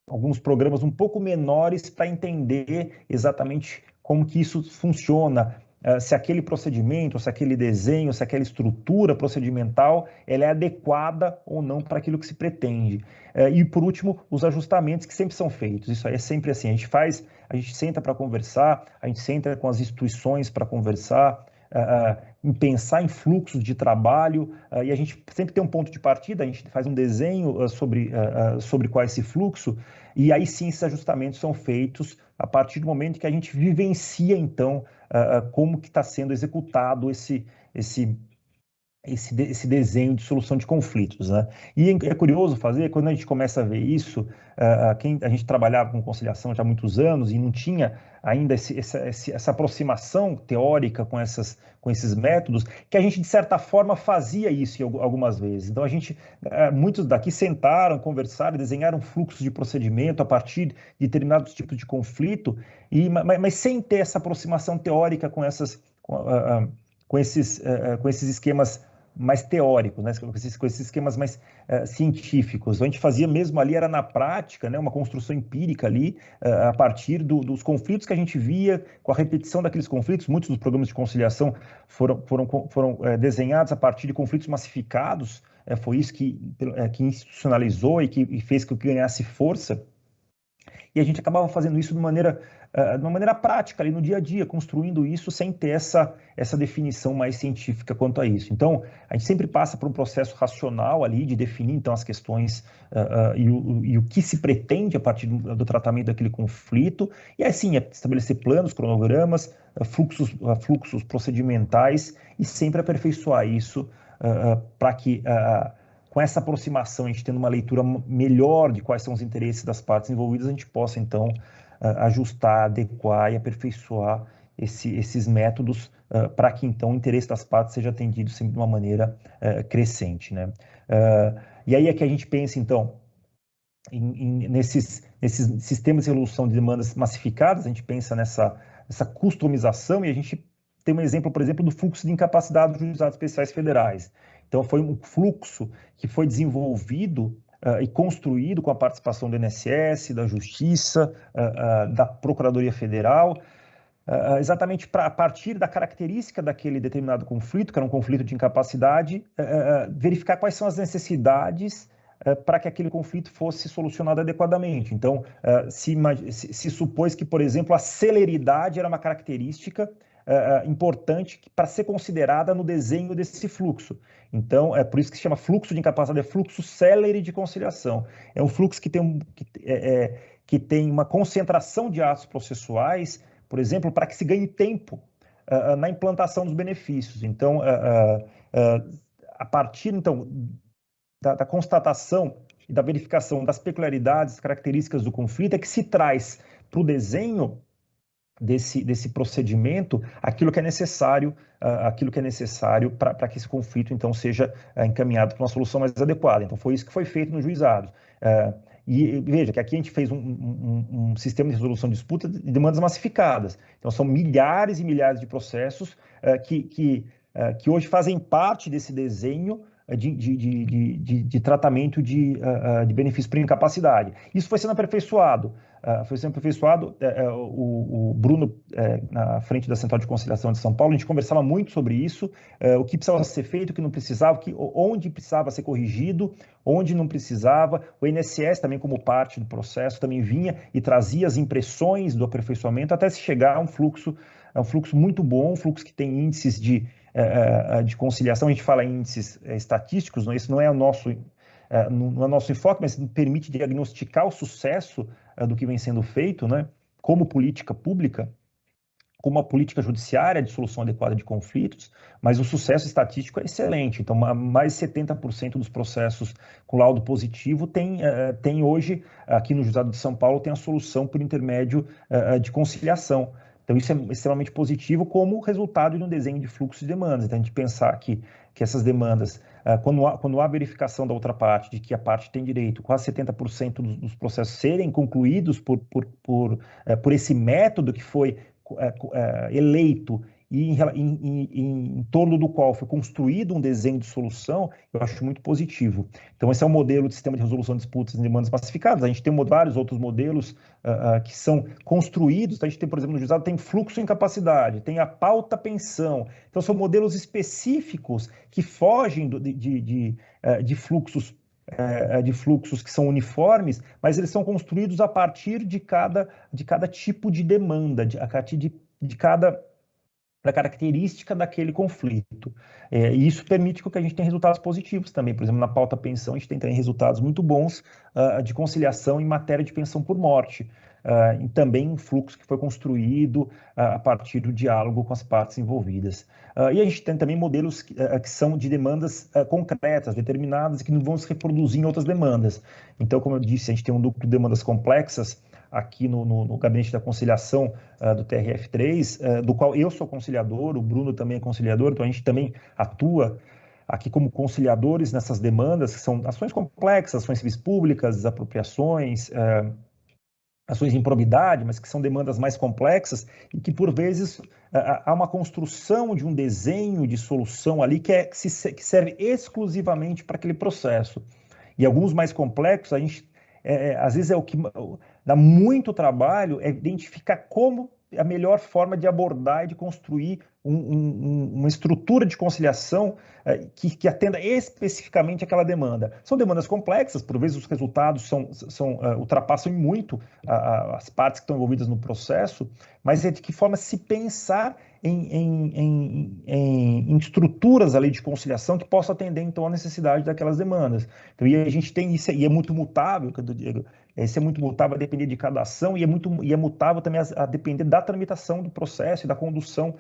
alguns programas um pouco menores para entender exatamente como que isso funciona se aquele procedimento, se aquele desenho, se aquela estrutura procedimental, ela é adequada ou não para aquilo que se pretende. E, por último, os ajustamentos que sempre são feitos. Isso aí é sempre assim, a gente senta para conversar, a gente senta com as instituições para conversar, em pensar em fluxos de trabalho, e a gente sempre tem um ponto de partida, a gente faz um desenho sobre qual é esse fluxo, e aí sim esses ajustamentos são feitos a partir do momento que a gente vivencia, então, como que está sendo executado esse desenho de solução de conflitos, né? E é curioso fazer, quando a gente começa a ver isso, a gente trabalhava com conciliação já há muitos anos e não tinha ainda essa aproximação teórica com esses métodos, que a gente, de certa forma, fazia isso algumas vezes. Então, muitos daqui sentaram, conversaram, desenharam fluxos de procedimento a partir de determinados tipos de conflito, mas sem ter essa aproximação teórica com esses esquemas mais teóricos, né? com esses esquemas mais científicos. A gente fazia mesmo ali, era na prática, né? Uma construção empírica ali, a partir dos conflitos que a gente via, com a repetição daqueles conflitos. Muitos dos programas de conciliação foram desenhados a partir de conflitos massificados, foi isso que institucionalizou e que fez com que ganhasse força. E a gente acabava fazendo isso de uma maneira prática, ali no dia a dia, construindo isso sem ter essa definição mais científica quanto a isso. Então, a gente sempre passa por um processo racional ali de definir, então, as questões e o que se pretende a partir do tratamento daquele conflito, e assim, estabelecer planos, cronogramas, fluxos procedimentais, e sempre aperfeiçoar isso para que com essa aproximação, a gente tendo uma leitura melhor de quais são os interesses das partes envolvidas, a gente possa, então, ajustar, adequar e aperfeiçoar esses métodos para que, então, o interesse das partes seja atendido sempre de uma maneira crescente, né? E aí é que a gente pensa, então, nesses sistemas de resolução de demandas massificadas, a gente pensa nessa customização, e a gente tem um exemplo, por exemplo, do fluxo de incapacidade dos juizados especiais federais. Então, foi um fluxo que foi desenvolvido e construído com a participação do INSS, da Justiça, da Procuradoria Federal, exatamente a partir da característica daquele determinado conflito, que era um conflito de incapacidade, verificar quais são as necessidades para que aquele conflito fosse solucionado adequadamente. Então, se supôs que, por exemplo, a celeridade era uma característica importante para ser considerada no desenho desse fluxo. Então, é por isso que se chama fluxo de incapacidade, é fluxo célere de conciliação. É um fluxo que tem uma concentração de atos processuais, por exemplo, para que se ganhe tempo na implantação dos benefícios. Então, a partir, então, da constatação e da verificação das peculiaridades, características do conflito, é que se traz para o desenho desse procedimento aquilo que é necessário para que esse conflito, então, seja encaminhado para uma solução mais adequada. Então, foi isso que foi feito no juizado. E veja que aqui a gente fez um sistema de resolução de disputa de demandas massificadas. Então, são milhares e milhares de processos que hoje fazem parte desse desenho de tratamento de benefício por incapacidade. Isso foi sendo aperfeiçoado. O Bruno, na frente da Central de Conciliação de São Paulo, a gente conversava muito sobre isso, o que precisava ser feito, o que não precisava, onde precisava ser corrigido, onde não precisava. O INSS também, como parte do processo, também vinha e trazia as impressões do aperfeiçoamento até se chegar a um fluxo muito bom, um fluxo que tem índices de conciliação. A gente fala em índices estatísticos, isso não é o nosso enfoque, mas permite diagnosticar o sucesso do que vem sendo feito, né, como política pública, como uma política judiciária de solução adequada de conflitos, mas o sucesso estatístico é excelente. Então, mais de 70% dos processos com laudo positivo tem hoje, aqui no Juizado de São Paulo, tem a solução por intermédio de conciliação. Então, isso é extremamente positivo como resultado de um desenho de fluxo de demandas. Então, a gente pensar que essas demandas, quando há verificação da outra parte, de que a parte tem direito, quase 70% dos processos serem concluídos por esse método que foi eleito e em torno do qual foi construído um desenho de solução, eu acho muito positivo. Então, esse é o modelo de sistema de resolução de disputas em demandas pacificadas. A gente tem vários outros modelos que são construídos. A gente tem, por exemplo, no juizado, tem fluxo e incapacidade, tem a pauta-pensão. Então, são modelos específicos que fogem de fluxos que são uniformes, mas eles são construídos a partir de cada tipo de demanda, a partir de cada característica daquele conflito. E isso permite que a gente tenha resultados positivos também. Por exemplo, na pauta pensão, a gente tem resultados muito bons de conciliação em matéria de pensão por morte. E também um fluxo que foi construído a partir do diálogo com as partes envolvidas. E a gente tem também modelos que são de demandas concretas, determinadas, e que não vão se reproduzir em outras demandas. Então, como eu disse, a gente tem um núcleo de demandas complexas aqui no Gabinete da Conciliação do TRF3, do qual eu sou conciliador, o Bruno também é conciliador, então a gente também atua aqui como conciliadores nessas demandas, que são ações complexas, ações civis públicas, desapropriações, ações de improbidade, mas que são demandas mais complexas e que, por vezes, há uma construção de um desenho de solução ali que serve exclusivamente para aquele processo. E alguns mais complexos, a gente, às vezes, o que dá muito trabalho é identificar como a melhor forma de abordar e de construir uma estrutura de conciliação que atenda especificamente aquela demanda. São demandas complexas, por vezes os resultados ultrapassam muito as partes que estão envolvidas no processo, mas é de que forma se pensar em estruturas ali de conciliação que possam atender, então, a necessidade daquelas demandas. Então, e a gente tem isso, e é muito mutável, Diego, isso é muito mutável a depender de cada ação e é mutável também a depender da tramitação do processo e da condução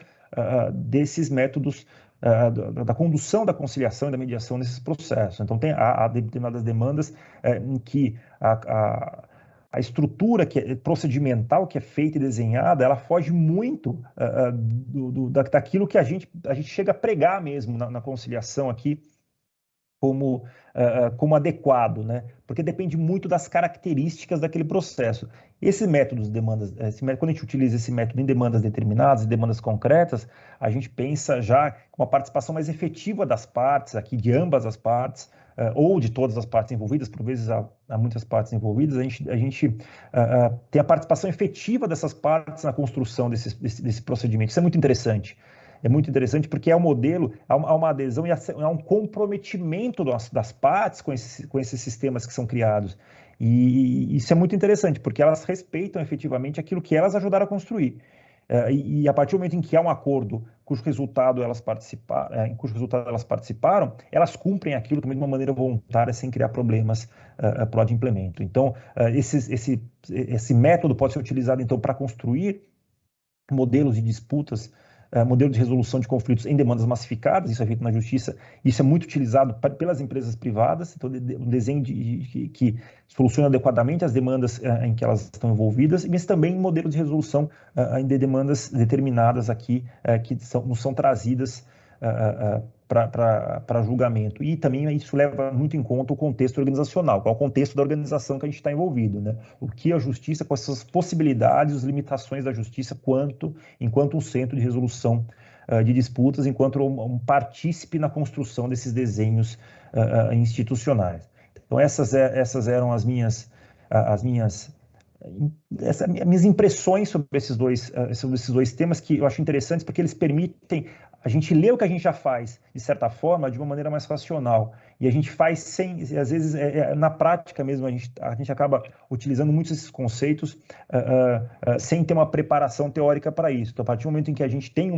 desses métodos, da condução da conciliação e da mediação nesses processos. Então, há determinadas demandas em que a estrutura procedimental que é feita e desenhada, ela foge muito daquilo que a gente chega a pregar mesmo na conciliação aqui, como adequado, né? Porque depende muito das características daquele processo. Esse método de demandas, quando a gente utiliza esse método em demandas determinadas, em demandas concretas, a gente pensa já com uma participação mais efetiva das partes, aqui de ambas as partes, ou de todas as partes envolvidas, por vezes há muitas partes envolvidas, a gente tem a participação efetiva dessas partes na construção desse procedimento. Isso é muito interessante. É muito interessante porque é um modelo, há uma adesão e há um comprometimento das partes com esses sistemas que são criados. E isso é muito interessante, porque elas respeitam efetivamente aquilo que elas ajudaram a construir. E a partir do momento em que há um acordo cujo resultado elas participaram, elas cumprem aquilo também de uma maneira voluntária, sem criar problemas para o implemento. Então, esse método pode ser utilizado, então, para construir modelos de disputas, modelo de resolução de conflitos em demandas massificadas. Isso é feito na justiça, isso é muito utilizado pelas empresas privadas, então um desenho que soluciona adequadamente as demandas em que elas estão envolvidas, mas também modelo de resolução de demandas determinadas aqui, que não são trazidas para julgamento. E também isso leva muito em conta o contexto organizacional, qual é o contexto da organização que a gente está envolvido, né? O que a justiça, quais são as possibilidades, as limitações da justiça enquanto um centro de resolução de disputas, enquanto um partícipe na construção desses desenhos institucionais. Então, essas eram as minhas impressões sobre esses dois temas, que eu acho interessantes, porque eles permitem a gente ler o que a gente já faz, de certa forma, de uma maneira mais racional. E a gente faz às vezes, na prática mesmo, a gente acaba utilizando muitos esses conceitos sem ter uma preparação teórica para isso. Então, a partir do momento em que a gente tem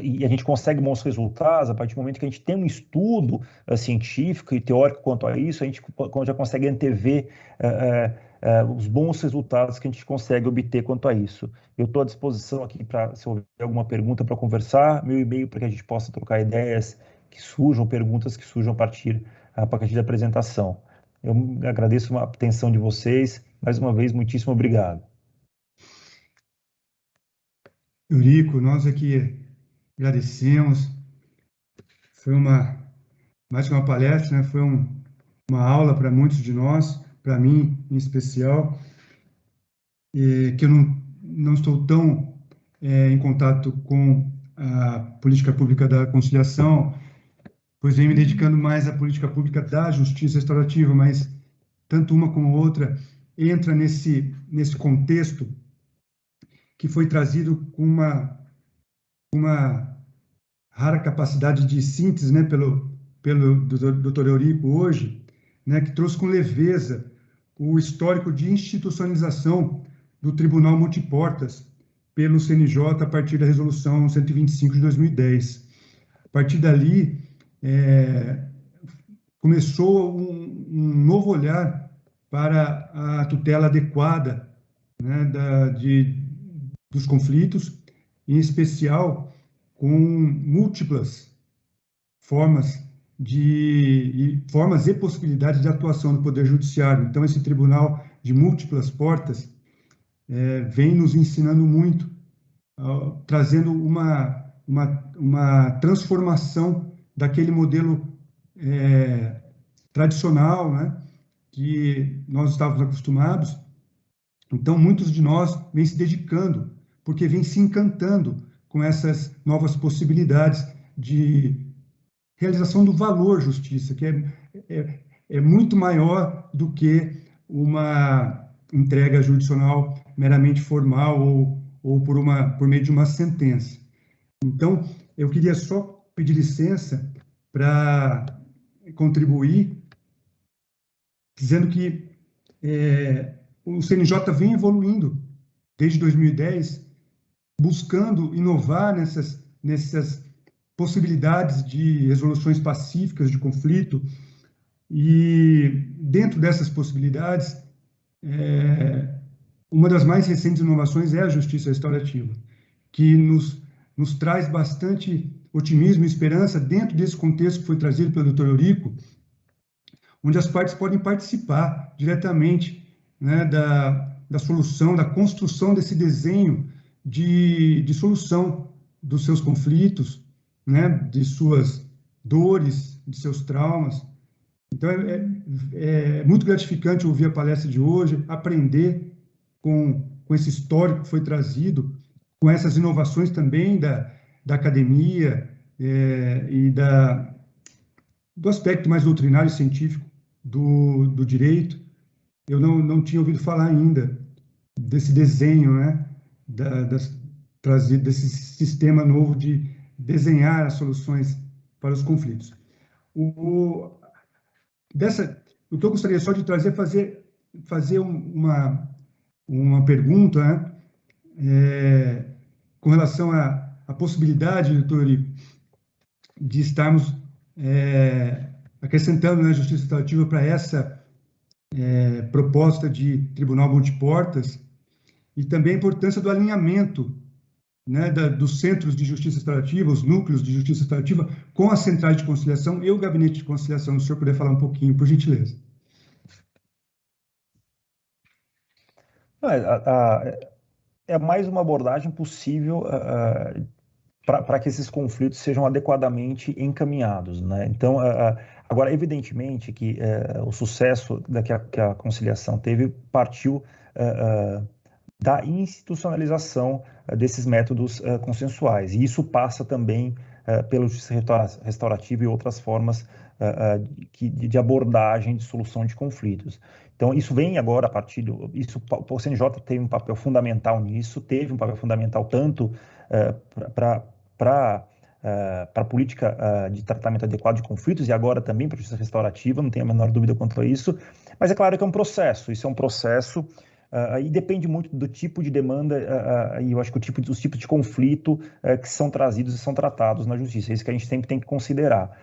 e a gente consegue bons resultados, a partir do momento que a gente tem um estudo científico e teórico quanto a isso, a gente já consegue antever os bons resultados que a gente consegue obter quanto a isso. Eu estou à disposição aqui para, se houver alguma pergunta para conversar, meu e-mail para que a gente possa trocar ideias que surjam, perguntas que surjam a partir da apresentação. Eu agradeço a atenção de vocês. Mais uma vez, muitíssimo obrigado. Eurico, nós aqui agradecemos. Foi mais que uma palestra, né? Foi uma aula para muitos de nós, para mim em especial, que eu não estou tão em contato com a política pública da conciliação, pois venho me dedicando mais à política pública da justiça restaurativa, mas tanto uma como outra entra nesse contexto que foi trazido com uma rara capacidade de síntese, né, pelo Dr. Eurico hoje, né, que trouxe com leveza o histórico de institucionalização do Tribunal Multiportas pelo CNJ a partir da Resolução 125 de 2010. A partir dali, começou um novo olhar para a tutela adequada, né, dos conflitos, em especial com múltiplas formas e possibilidades de atuação do Poder Judiciário. Então, esse tribunal de múltiplas portas vem nos ensinando muito, trazendo uma transformação daquele modelo tradicional, né, que nós estávamos acostumados. Então, muitos de nós vêm se dedicando, porque vêm se encantando com essas novas possibilidades de realização do valor justiça, que é muito maior do que uma entrega jurisdicional meramente formal ou por meio de uma sentença. Então, eu queria só pedir licença para contribuir, dizendo que o CNJ vem evoluindo desde 2010, buscando inovar nessas possibilidades de resoluções pacíficas de conflito, e dentro dessas possibilidades, uma das mais recentes inovações é a justiça restaurativa, que nos traz bastante otimismo e esperança dentro desse contexto que foi trazido pelo Dr. Eurico, onde as partes podem participar diretamente, né, da solução, da construção desse desenho de solução dos seus conflitos, né, de suas dores, de seus traumas. Então, é muito gratificante ouvir a palestra de hoje, aprender com esse histórico que foi trazido, com essas inovações também da academia e do aspecto mais doutrinário e científico do direito. Eu não tinha ouvido falar ainda desse desenho, né, trazido desse sistema novo de desenhar as soluções para os conflitos. O que eu gostaria só de trazer, fazer uma pergunta, né, com relação à possibilidade, doutor, de estarmos acrescentando, né, a justiça restaurativa para essa proposta de tribunal multiportas, e também a importância do alinhamento, né, dos centros de justiça restaurativa, os núcleos de justiça restaurativa, com as centrais de conciliação e o gabinete de conciliação. Se o senhor puder falar um pouquinho, por gentileza. É mais uma abordagem possível para que esses conflitos sejam adequadamente encaminhados, né? Então, agora, evidentemente que o sucesso que a conciliação teve partiu da institucionalização desses métodos consensuais, e isso passa também pela justiça restaurativa e outras formas de abordagem de solução de conflitos. Então, isso vem agora a partir o CNJ teve um papel fundamental nisso, teve um papel fundamental tanto para a política de tratamento adequado de conflitos e agora também para a justiça restaurativa, não tenho a menor dúvida quanto a isso, mas é claro que é um processo, isso é um processo e depende muito do tipo de demanda e eu acho que os tipos de conflito que são trazidos e são tratados na justiça, é isso que a gente sempre tem que considerar.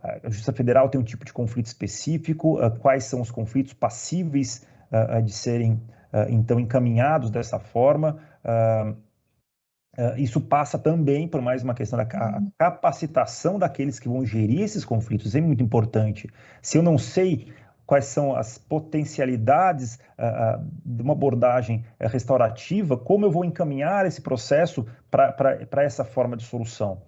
A Justiça Federal tem um tipo de conflito específico, quais são os conflitos passíveis de serem, então, encaminhados dessa forma. Isso passa também por mais uma questão da capacitação daqueles que vão gerir esses conflitos, é muito importante. Se eu não sei quais são as potencialidades de uma abordagem restaurativa, como eu vou encaminhar esse processo para essa forma de solução?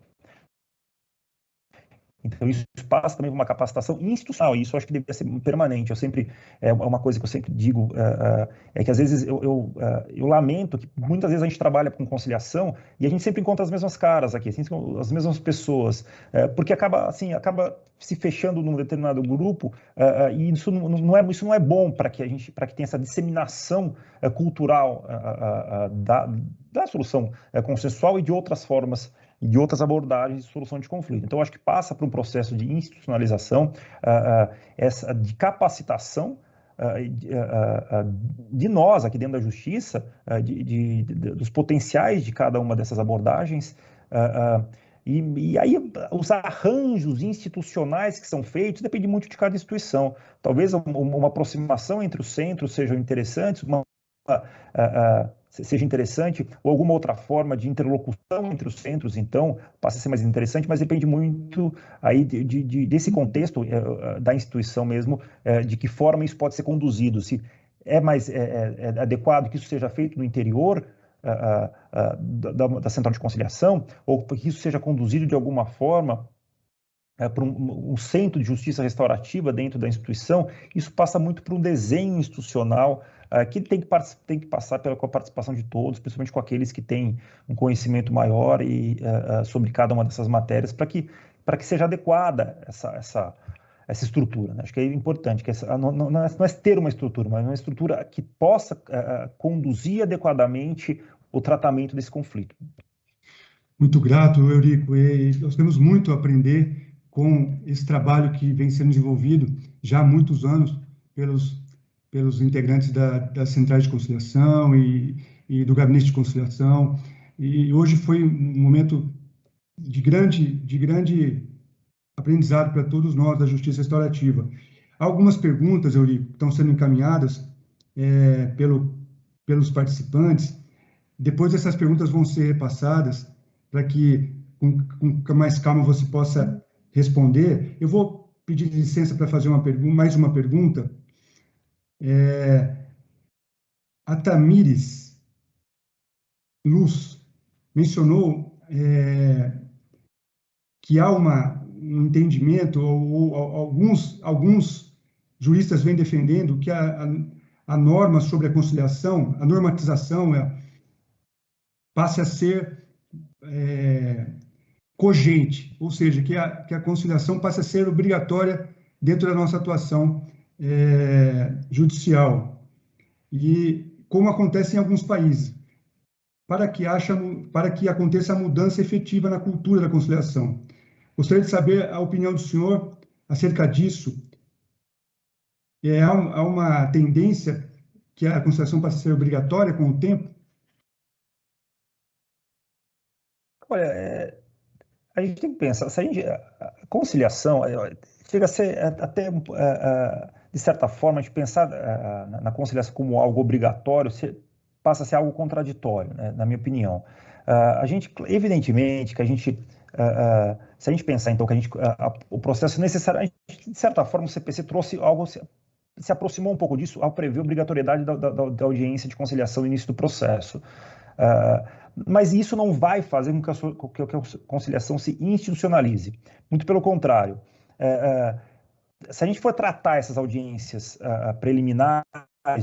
Então, isso passa também por uma capacitação institucional, e isso eu acho que deveria ser permanente. É uma coisa que eu sempre digo, é que às vezes eu lamento que muitas vezes a gente trabalha com conciliação e a gente sempre encontra as mesmas caras aqui, assim, as mesmas pessoas, porque acaba se fechando num determinado grupo, e isso não é bom para que tenha essa disseminação cultural da solução consensual e de outras formas e de outras abordagens de solução de conflito. Então, acho que passa por um processo de institucionalização, de capacitação de nós, aqui dentro da justiça, dos potenciais de cada uma dessas abordagens, e aí os arranjos institucionais que são feitos depende muito de cada instituição. Talvez uma aproximação entre os centros sejam interessantes, seja interessante, ou alguma outra forma de interlocução entre os centros, então, passa a ser mais interessante, mas depende muito aí desse contexto da instituição mesmo, de que forma isso pode ser conduzido, se é mais adequado que isso seja feito no interior da central de conciliação, ou que isso seja conduzido de alguma forma para um centro de justiça restaurativa dentro da instituição. Isso passa muito por um desenho institucional que tem que passar com a participação de todos, principalmente com aqueles que têm um conhecimento maior sobre cada uma dessas matérias, para que seja adequada essa estrutura, né? Acho que é importante, que não é ter uma estrutura, mas uma estrutura que possa conduzir adequadamente o tratamento desse conflito. Muito grato, Eurico, e nós temos muito a aprender com esse trabalho que vem sendo desenvolvido já há muitos anos pelos integrantes das centrais de conciliação e do gabinete de conciliação. E hoje foi um momento de grande aprendizado para todos nós da justiça restaurativa. Algumas perguntas, Eurico, estão sendo encaminhadas pelos participantes. Depois essas perguntas vão ser repassadas para que com mais calma você possa responder. Eu vou pedir licença para fazer mais uma pergunta. A Tamires Luz mencionou que há um entendimento, ou alguns juristas vêm defendendo que a norma sobre a conciliação, a normatização, passe a ser cogente, ou seja, que a conciliação passe a ser obrigatória dentro da nossa atuação judicial. E como acontece em alguns países, para que aconteça a mudança efetiva na cultura da conciliação. Gostaria de saber a opinião do senhor acerca disso. Há uma tendência que a conciliação passe a ser obrigatória com o tempo? Olha, a gente tem que pensar, a conciliação chega a ser até, de certa forma, a gente pensar na conciliação como algo obrigatório, passa a ser algo contraditório, né, na minha opinião. Evidentemente, que a gente, se a gente pensar, então, que o processo necessariamente, de certa forma, o CPC trouxe algo, se aproximou um pouco disso ao prever a obrigatoriedade da audiência de conciliação no início do processo. Mas isso não vai fazer com que a conciliação se institucionalize. Muito pelo contrário. Se a gente for tratar essas audiências preliminares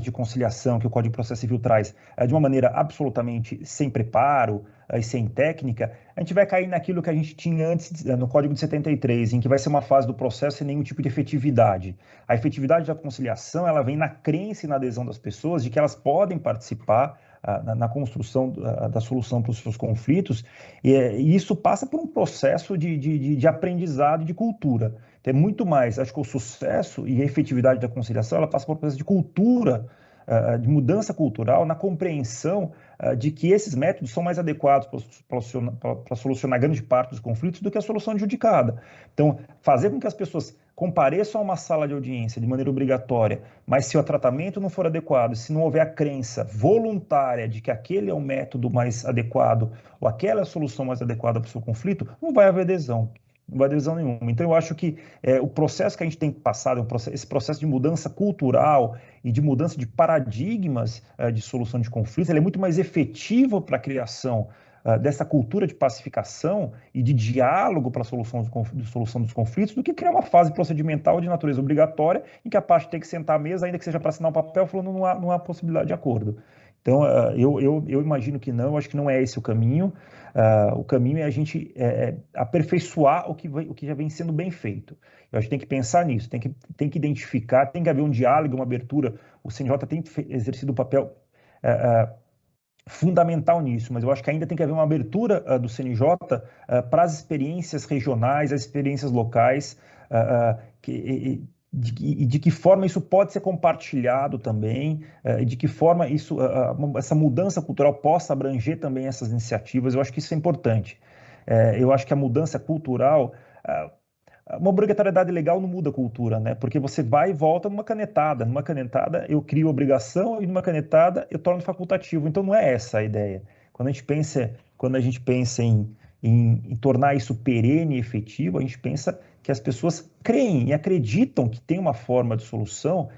de conciliação que o Código de Processo Civil traz de uma maneira absolutamente sem preparo e sem técnica, a gente vai cair naquilo que a gente tinha antes no Código de 73, em que vai ser uma fase do processo sem nenhum tipo de efetividade. A efetividade da conciliação, ela vem na crença e na adesão das pessoas de que elas podem participar na construção da solução para os seus conflitos, e isso passa por um processo de aprendizado e de cultura. Então, é muito mais, acho que o sucesso e a efetividade da conciliação, ela passa por um processo de cultura, de mudança cultural, na compreensão de que esses métodos são mais adequados para solucionar grande parte dos conflitos do que a solução adjudicada. Então, fazer com que as pessoas compareçam a uma sala de audiência de maneira obrigatória, mas se o tratamento não for adequado, se não houver a crença voluntária de que aquele é o método mais adequado ou aquela é a solução mais adequada para o seu conflito, não vai haver adesão. Não vai adesão nenhuma. Então, eu acho que o processo que a gente tem que passar, esse processo de mudança cultural e de mudança de paradigmas de solução de conflitos, ele é muito mais efetivo para a criação dessa cultura de pacificação e de diálogo para a solução dos conflitos do que criar uma fase procedimental de natureza obrigatória em que a parte tem que sentar à mesa, ainda que seja para assinar um papel, falando não há possibilidade de acordo. Então, eu imagino que não, eu acho que não é esse o caminho. O caminho é a gente aperfeiçoar o que já vem sendo bem feito. Eu acho que tem que pensar nisso, tem que identificar, tem que haver um diálogo, uma abertura. O CNJ tem exercido um papel fundamental nisso, mas eu acho que ainda tem que haver uma abertura do CNJ para as experiências regionais, as experiências locais, de que forma isso pode ser compartilhado também, de que forma essa mudança cultural possa abranger também essas iniciativas. Eu acho que isso é importante. Eu acho que a mudança cultural, uma obrigatoriedade legal não muda a cultura, né? Porque você vai e volta numa canetada. Numa canetada eu crio obrigação e numa canetada eu torno facultativo. Então não é essa a ideia. Quando a gente pensa em tornar isso perene e efetivo, a gente pensa que as pessoas creem e acreditam que tem uma forma de solução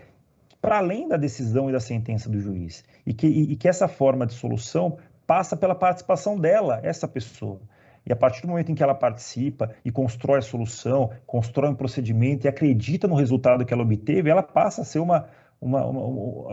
para além da decisão e da sentença do juiz. E que essa forma de solução passa pela participação dela, essa pessoa. E a partir do momento em que ela participa e constrói a solução, constrói um procedimento e acredita no resultado que ela obteve, ela passa a ser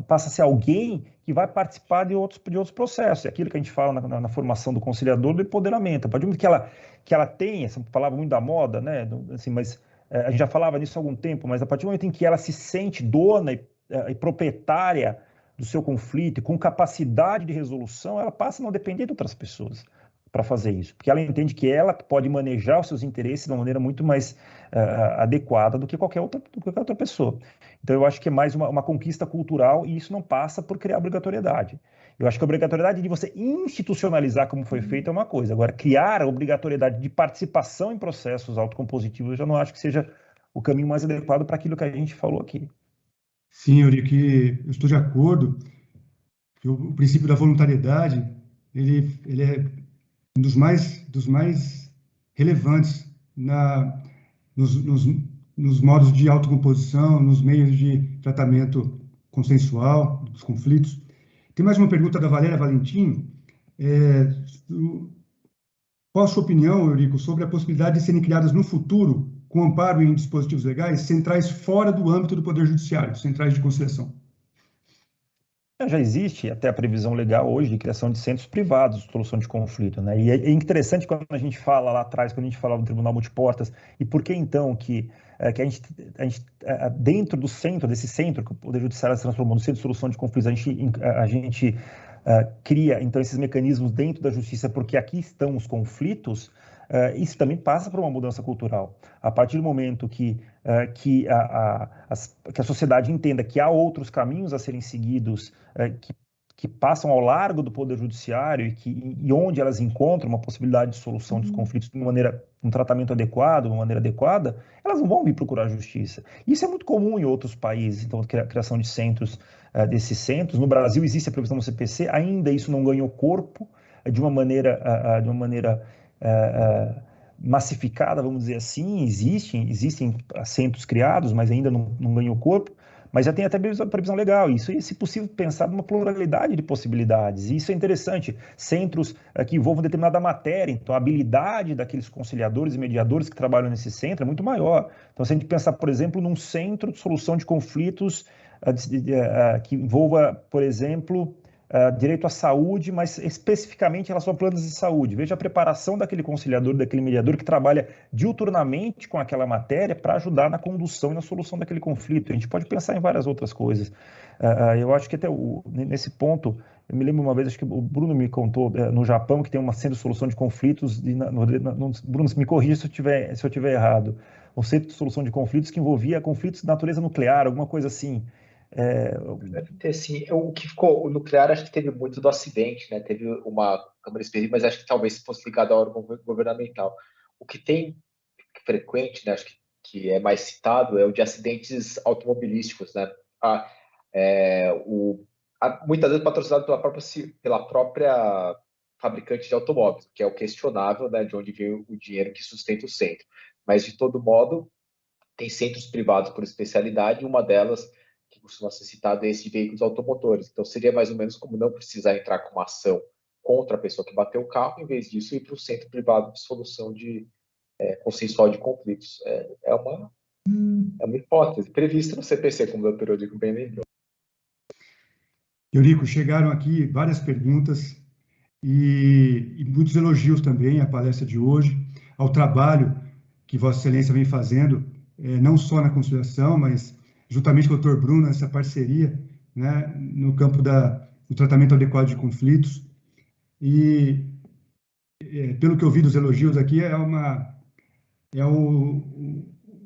passa a ser alguém que vai participar de outros processos. É aquilo que a gente fala na formação do conciliador, do empoderamento. A partir do momento que ela tem, essa palavra muito da moda, né? Assim, mas a gente já falava nisso há algum tempo, mas a partir do momento em que ela se sente dona e proprietária do seu conflito, e com capacidade de resolução, ela passa a não depender de outras pessoas para fazer isso, porque ela entende que ela pode manejar os seus interesses de uma maneira muito mais adequada do que qualquer outra pessoa. Então, eu acho que é mais uma conquista cultural e isso não passa por criar obrigatoriedade. Eu acho que a obrigatoriedade de você institucionalizar como foi feito é uma coisa. Agora, criar a obrigatoriedade de participação em processos autocompositivos, eu já não acho que seja o caminho mais adequado para aquilo que a gente falou aqui. Sim, Eurico, eu estou de acordo que o princípio da voluntariedade ele é um dos mais relevantes nos modos de autocomposição, nos meios de tratamento consensual dos conflitos. Tem mais uma pergunta da Valéria Valentim. Qual a sua opinião, Eurico, sobre a possibilidade de serem criadas no futuro, com amparo em dispositivos legais, centrais fora do âmbito do Poder Judiciário, centrais de conciliação? Já existe até a previsão legal hoje de criação de centros privados de solução de conflito, né? E é interessante quando a gente fala lá atrás, quando a gente falava do Tribunal Multiportas, e por que então que a gente dentro do centro, desse centro que o Poder Judiciário se transformou no centro de solução de conflitos, a gente cria então esses mecanismos dentro da justiça, porque aqui estão os conflitos. Isso também passa por uma mudança cultural. A partir do momento que a sociedade entenda que há outros caminhos a serem seguidos, que passam ao largo do Poder Judiciário e onde elas encontram uma possibilidade de solução dos conflitos de um tratamento adequado, de uma maneira adequada, elas não vão vir procurar justiça. Isso é muito comum em outros países, então, a criação de centros, desses centros. No Brasil existe a previsão do CPC, ainda isso não ganhou corpo de uma maneira massificada, vamos dizer assim. Existem centros criados, mas ainda não ganhou corpo. Mas já tem até previsão legal. Isso é, se possível, pensar numa pluralidade de possibilidades. E isso é interessante. Centros que envolvam determinada matéria. Então, a habilidade daqueles conciliadores e mediadores que trabalham nesse centro é muito maior. Então, se a gente pensar, por exemplo, num centro de solução de conflitos que envolva, por exemplo, direito à saúde, mas especificamente em relação a planos de saúde. Veja a preparação daquele conciliador, daquele mediador que trabalha diuturnamente com aquela matéria para ajudar na condução e na solução daquele conflito. A gente pode pensar em várias outras coisas. Eu acho que até nesse ponto, eu me lembro uma vez, acho que o Bruno me contou, no Japão, que tem uma centro de solução de conflitos, Bruno, me corrija se eu tiver errado, um centro de solução de conflitos que envolvia conflitos de natureza nuclear, alguma coisa assim. Deve ter, sim. O que ficou, o nuclear, acho que teve muito do acidente, né? Teve uma câmara específica, mas acho que talvez fosse ligado ao órgão governamental. O que tem frequente, né? Acho que é mais citado, é o de acidentes automobilísticos, né? Muitas vezes patrocinado pela própria fabricante de automóveis, que é o questionável, né? De onde vem o dinheiro que sustenta o centro. Mas, de todo modo, tem centros privados por especialidade, uma delas que costuma ser citada é esse de veículos automotores. Então, seria mais ou menos como não precisar entrar com uma ação contra a pessoa que bateu o carro, em vez disso ir para o centro privado de solução consensual de conflitos. É uma hipótese prevista no CPC, como o doutor Eurico bem lembrou. Eurico, chegaram aqui várias perguntas e muitos elogios também à palestra de hoje, ao trabalho que Vossa Excelência vem fazendo, não só na conciliação, mas juntamente com o Dr. Bruno, essa parceria, né, no campo do tratamento adequado de conflitos. E, pelo que eu vi dos elogios aqui, é uma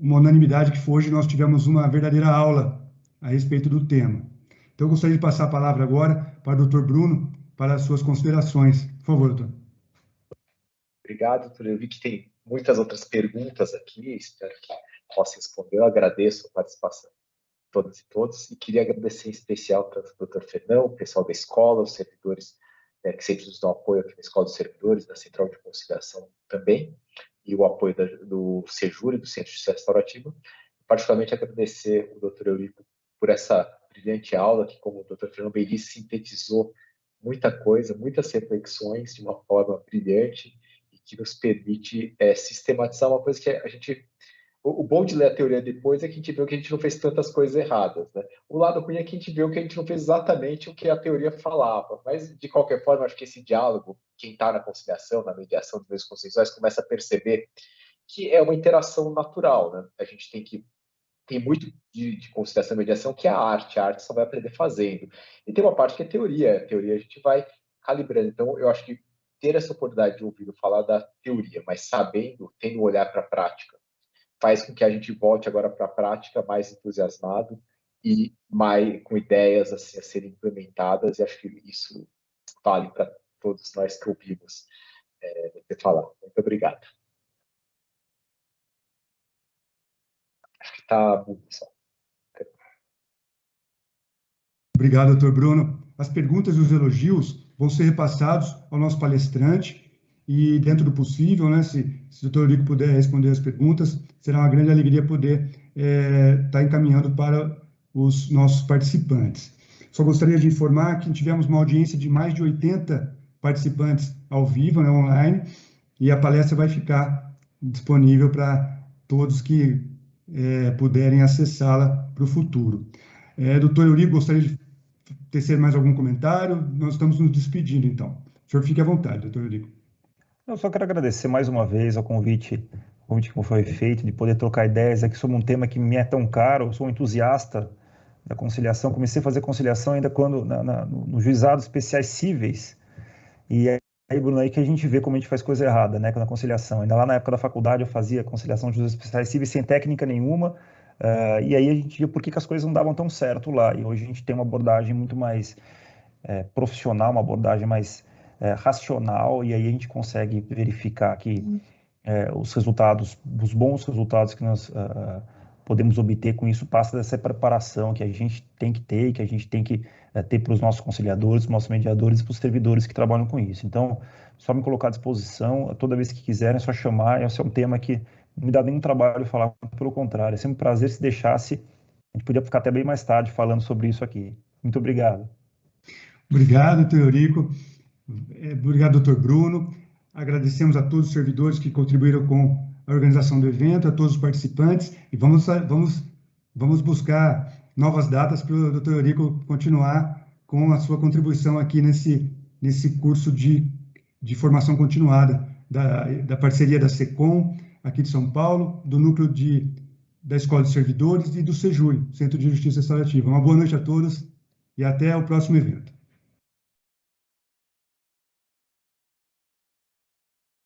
unanimidade que hoje nós tivemos uma verdadeira aula a respeito do tema. Então, eu gostaria de passar a palavra agora para o Dr. Bruno, para as suas considerações. Por favor, doutor. Obrigado, doutor. Eu vi que tem muitas outras perguntas aqui, espero que possa responder. Eu agradeço a participação de todas e todos, e queria agradecer em especial tanto ao Dr. Fernão, o pessoal da escola, os servidores que sempre nos dão apoio aqui na Escola dos Servidores, da Central de Conciliação também, e o apoio do SEJURE, do Centro de Justiça Restaurativa. Particularmente agradecer o Dr. Eurico por essa brilhante aula, que, como o Dr. Fernando bem disse, sintetizou muita coisa, muitas reflexões de uma forma brilhante e que nos permite sistematizar uma coisa que a gente... O bom de ler a teoria depois é que a gente viu que a gente não fez tantas coisas erradas, né? O lado ruim é que a gente viu que a gente não fez exatamente o que a teoria falava, mas, de qualquer forma, acho que esse diálogo, quem está na conciliação, na mediação dos meios consensuais, começa a perceber que é uma interação natural, né? A gente tem muito de conciliação e mediação que é a arte só vai aprender fazendo. E tem uma parte que é teoria, a teoria a gente vai calibrando. Então, eu acho que ter essa oportunidade de ouvir falar da teoria, mas sabendo, tendo um olhar para a prática, faz com que a gente volte agora para a prática mais entusiasmado e mais com ideias assim, a serem implementadas, e acho que isso vale para todos nós que ouvimos você falar. Muito obrigado. Acho que está muito só. Obrigado, doutor Bruno. As perguntas e os elogios vão ser repassados ao nosso palestrante e, dentro do possível, né, se o doutor Eurico puder responder as perguntas, será uma grande alegria poder estar encaminhando para os nossos participantes. Só gostaria de informar que tivemos uma audiência de mais de 80 participantes ao vivo, né, online, e a palestra vai ficar disponível para todos que puderem acessá-la para o futuro. Doutor Eurico, gostaria de tecer mais algum comentário? Nós estamos nos despedindo, então. O senhor fique à vontade, doutor Eurico. Eu só quero agradecer mais uma vez o convite que foi feito, de poder trocar ideias aqui sobre um tema que me é tão caro. Eu sou um entusiasta da conciliação, comecei a fazer conciliação ainda quando nos juizados especiais cíveis, e aí, Bruno, aí que a gente vê como a gente faz coisa errada, né, na conciliação. Ainda lá na época da faculdade eu fazia conciliação de juizados especiais cíveis sem técnica nenhuma, e aí a gente viu por que as coisas não davam tão certo lá, e hoje a gente tem uma abordagem muito mais profissional, uma abordagem mais racional, e aí a gente consegue verificar que os resultados, os bons resultados que nós podemos obter com isso, passa dessa preparação que a gente tem que ter, e que a gente tem que ter para os nossos conciliadores, para os nossos mediadores e para os servidores que trabalham com isso. Então, só me colocar à disposição, toda vez que quiserem, é só chamar. Esse é um tema que não me dá nenhum trabalho falar, pelo contrário, é sempre um prazer. Se deixasse, a gente podia ficar até bem mais tarde falando sobre isso aqui. Muito obrigado. Obrigado, doutor Eurico. Obrigado, doutor Bruno. Agradecemos a todos os servidores que contribuíram com a organização do evento, a todos os participantes, e vamos buscar novas datas para o doutor Eurico continuar com a sua contribuição aqui nesse curso de formação continuada da parceria da SECOM, aqui de São Paulo, do núcleo da Escola de Servidores e do SEJURE, Centro de Justiça Restaurativa. Uma boa noite a todos e até o próximo evento.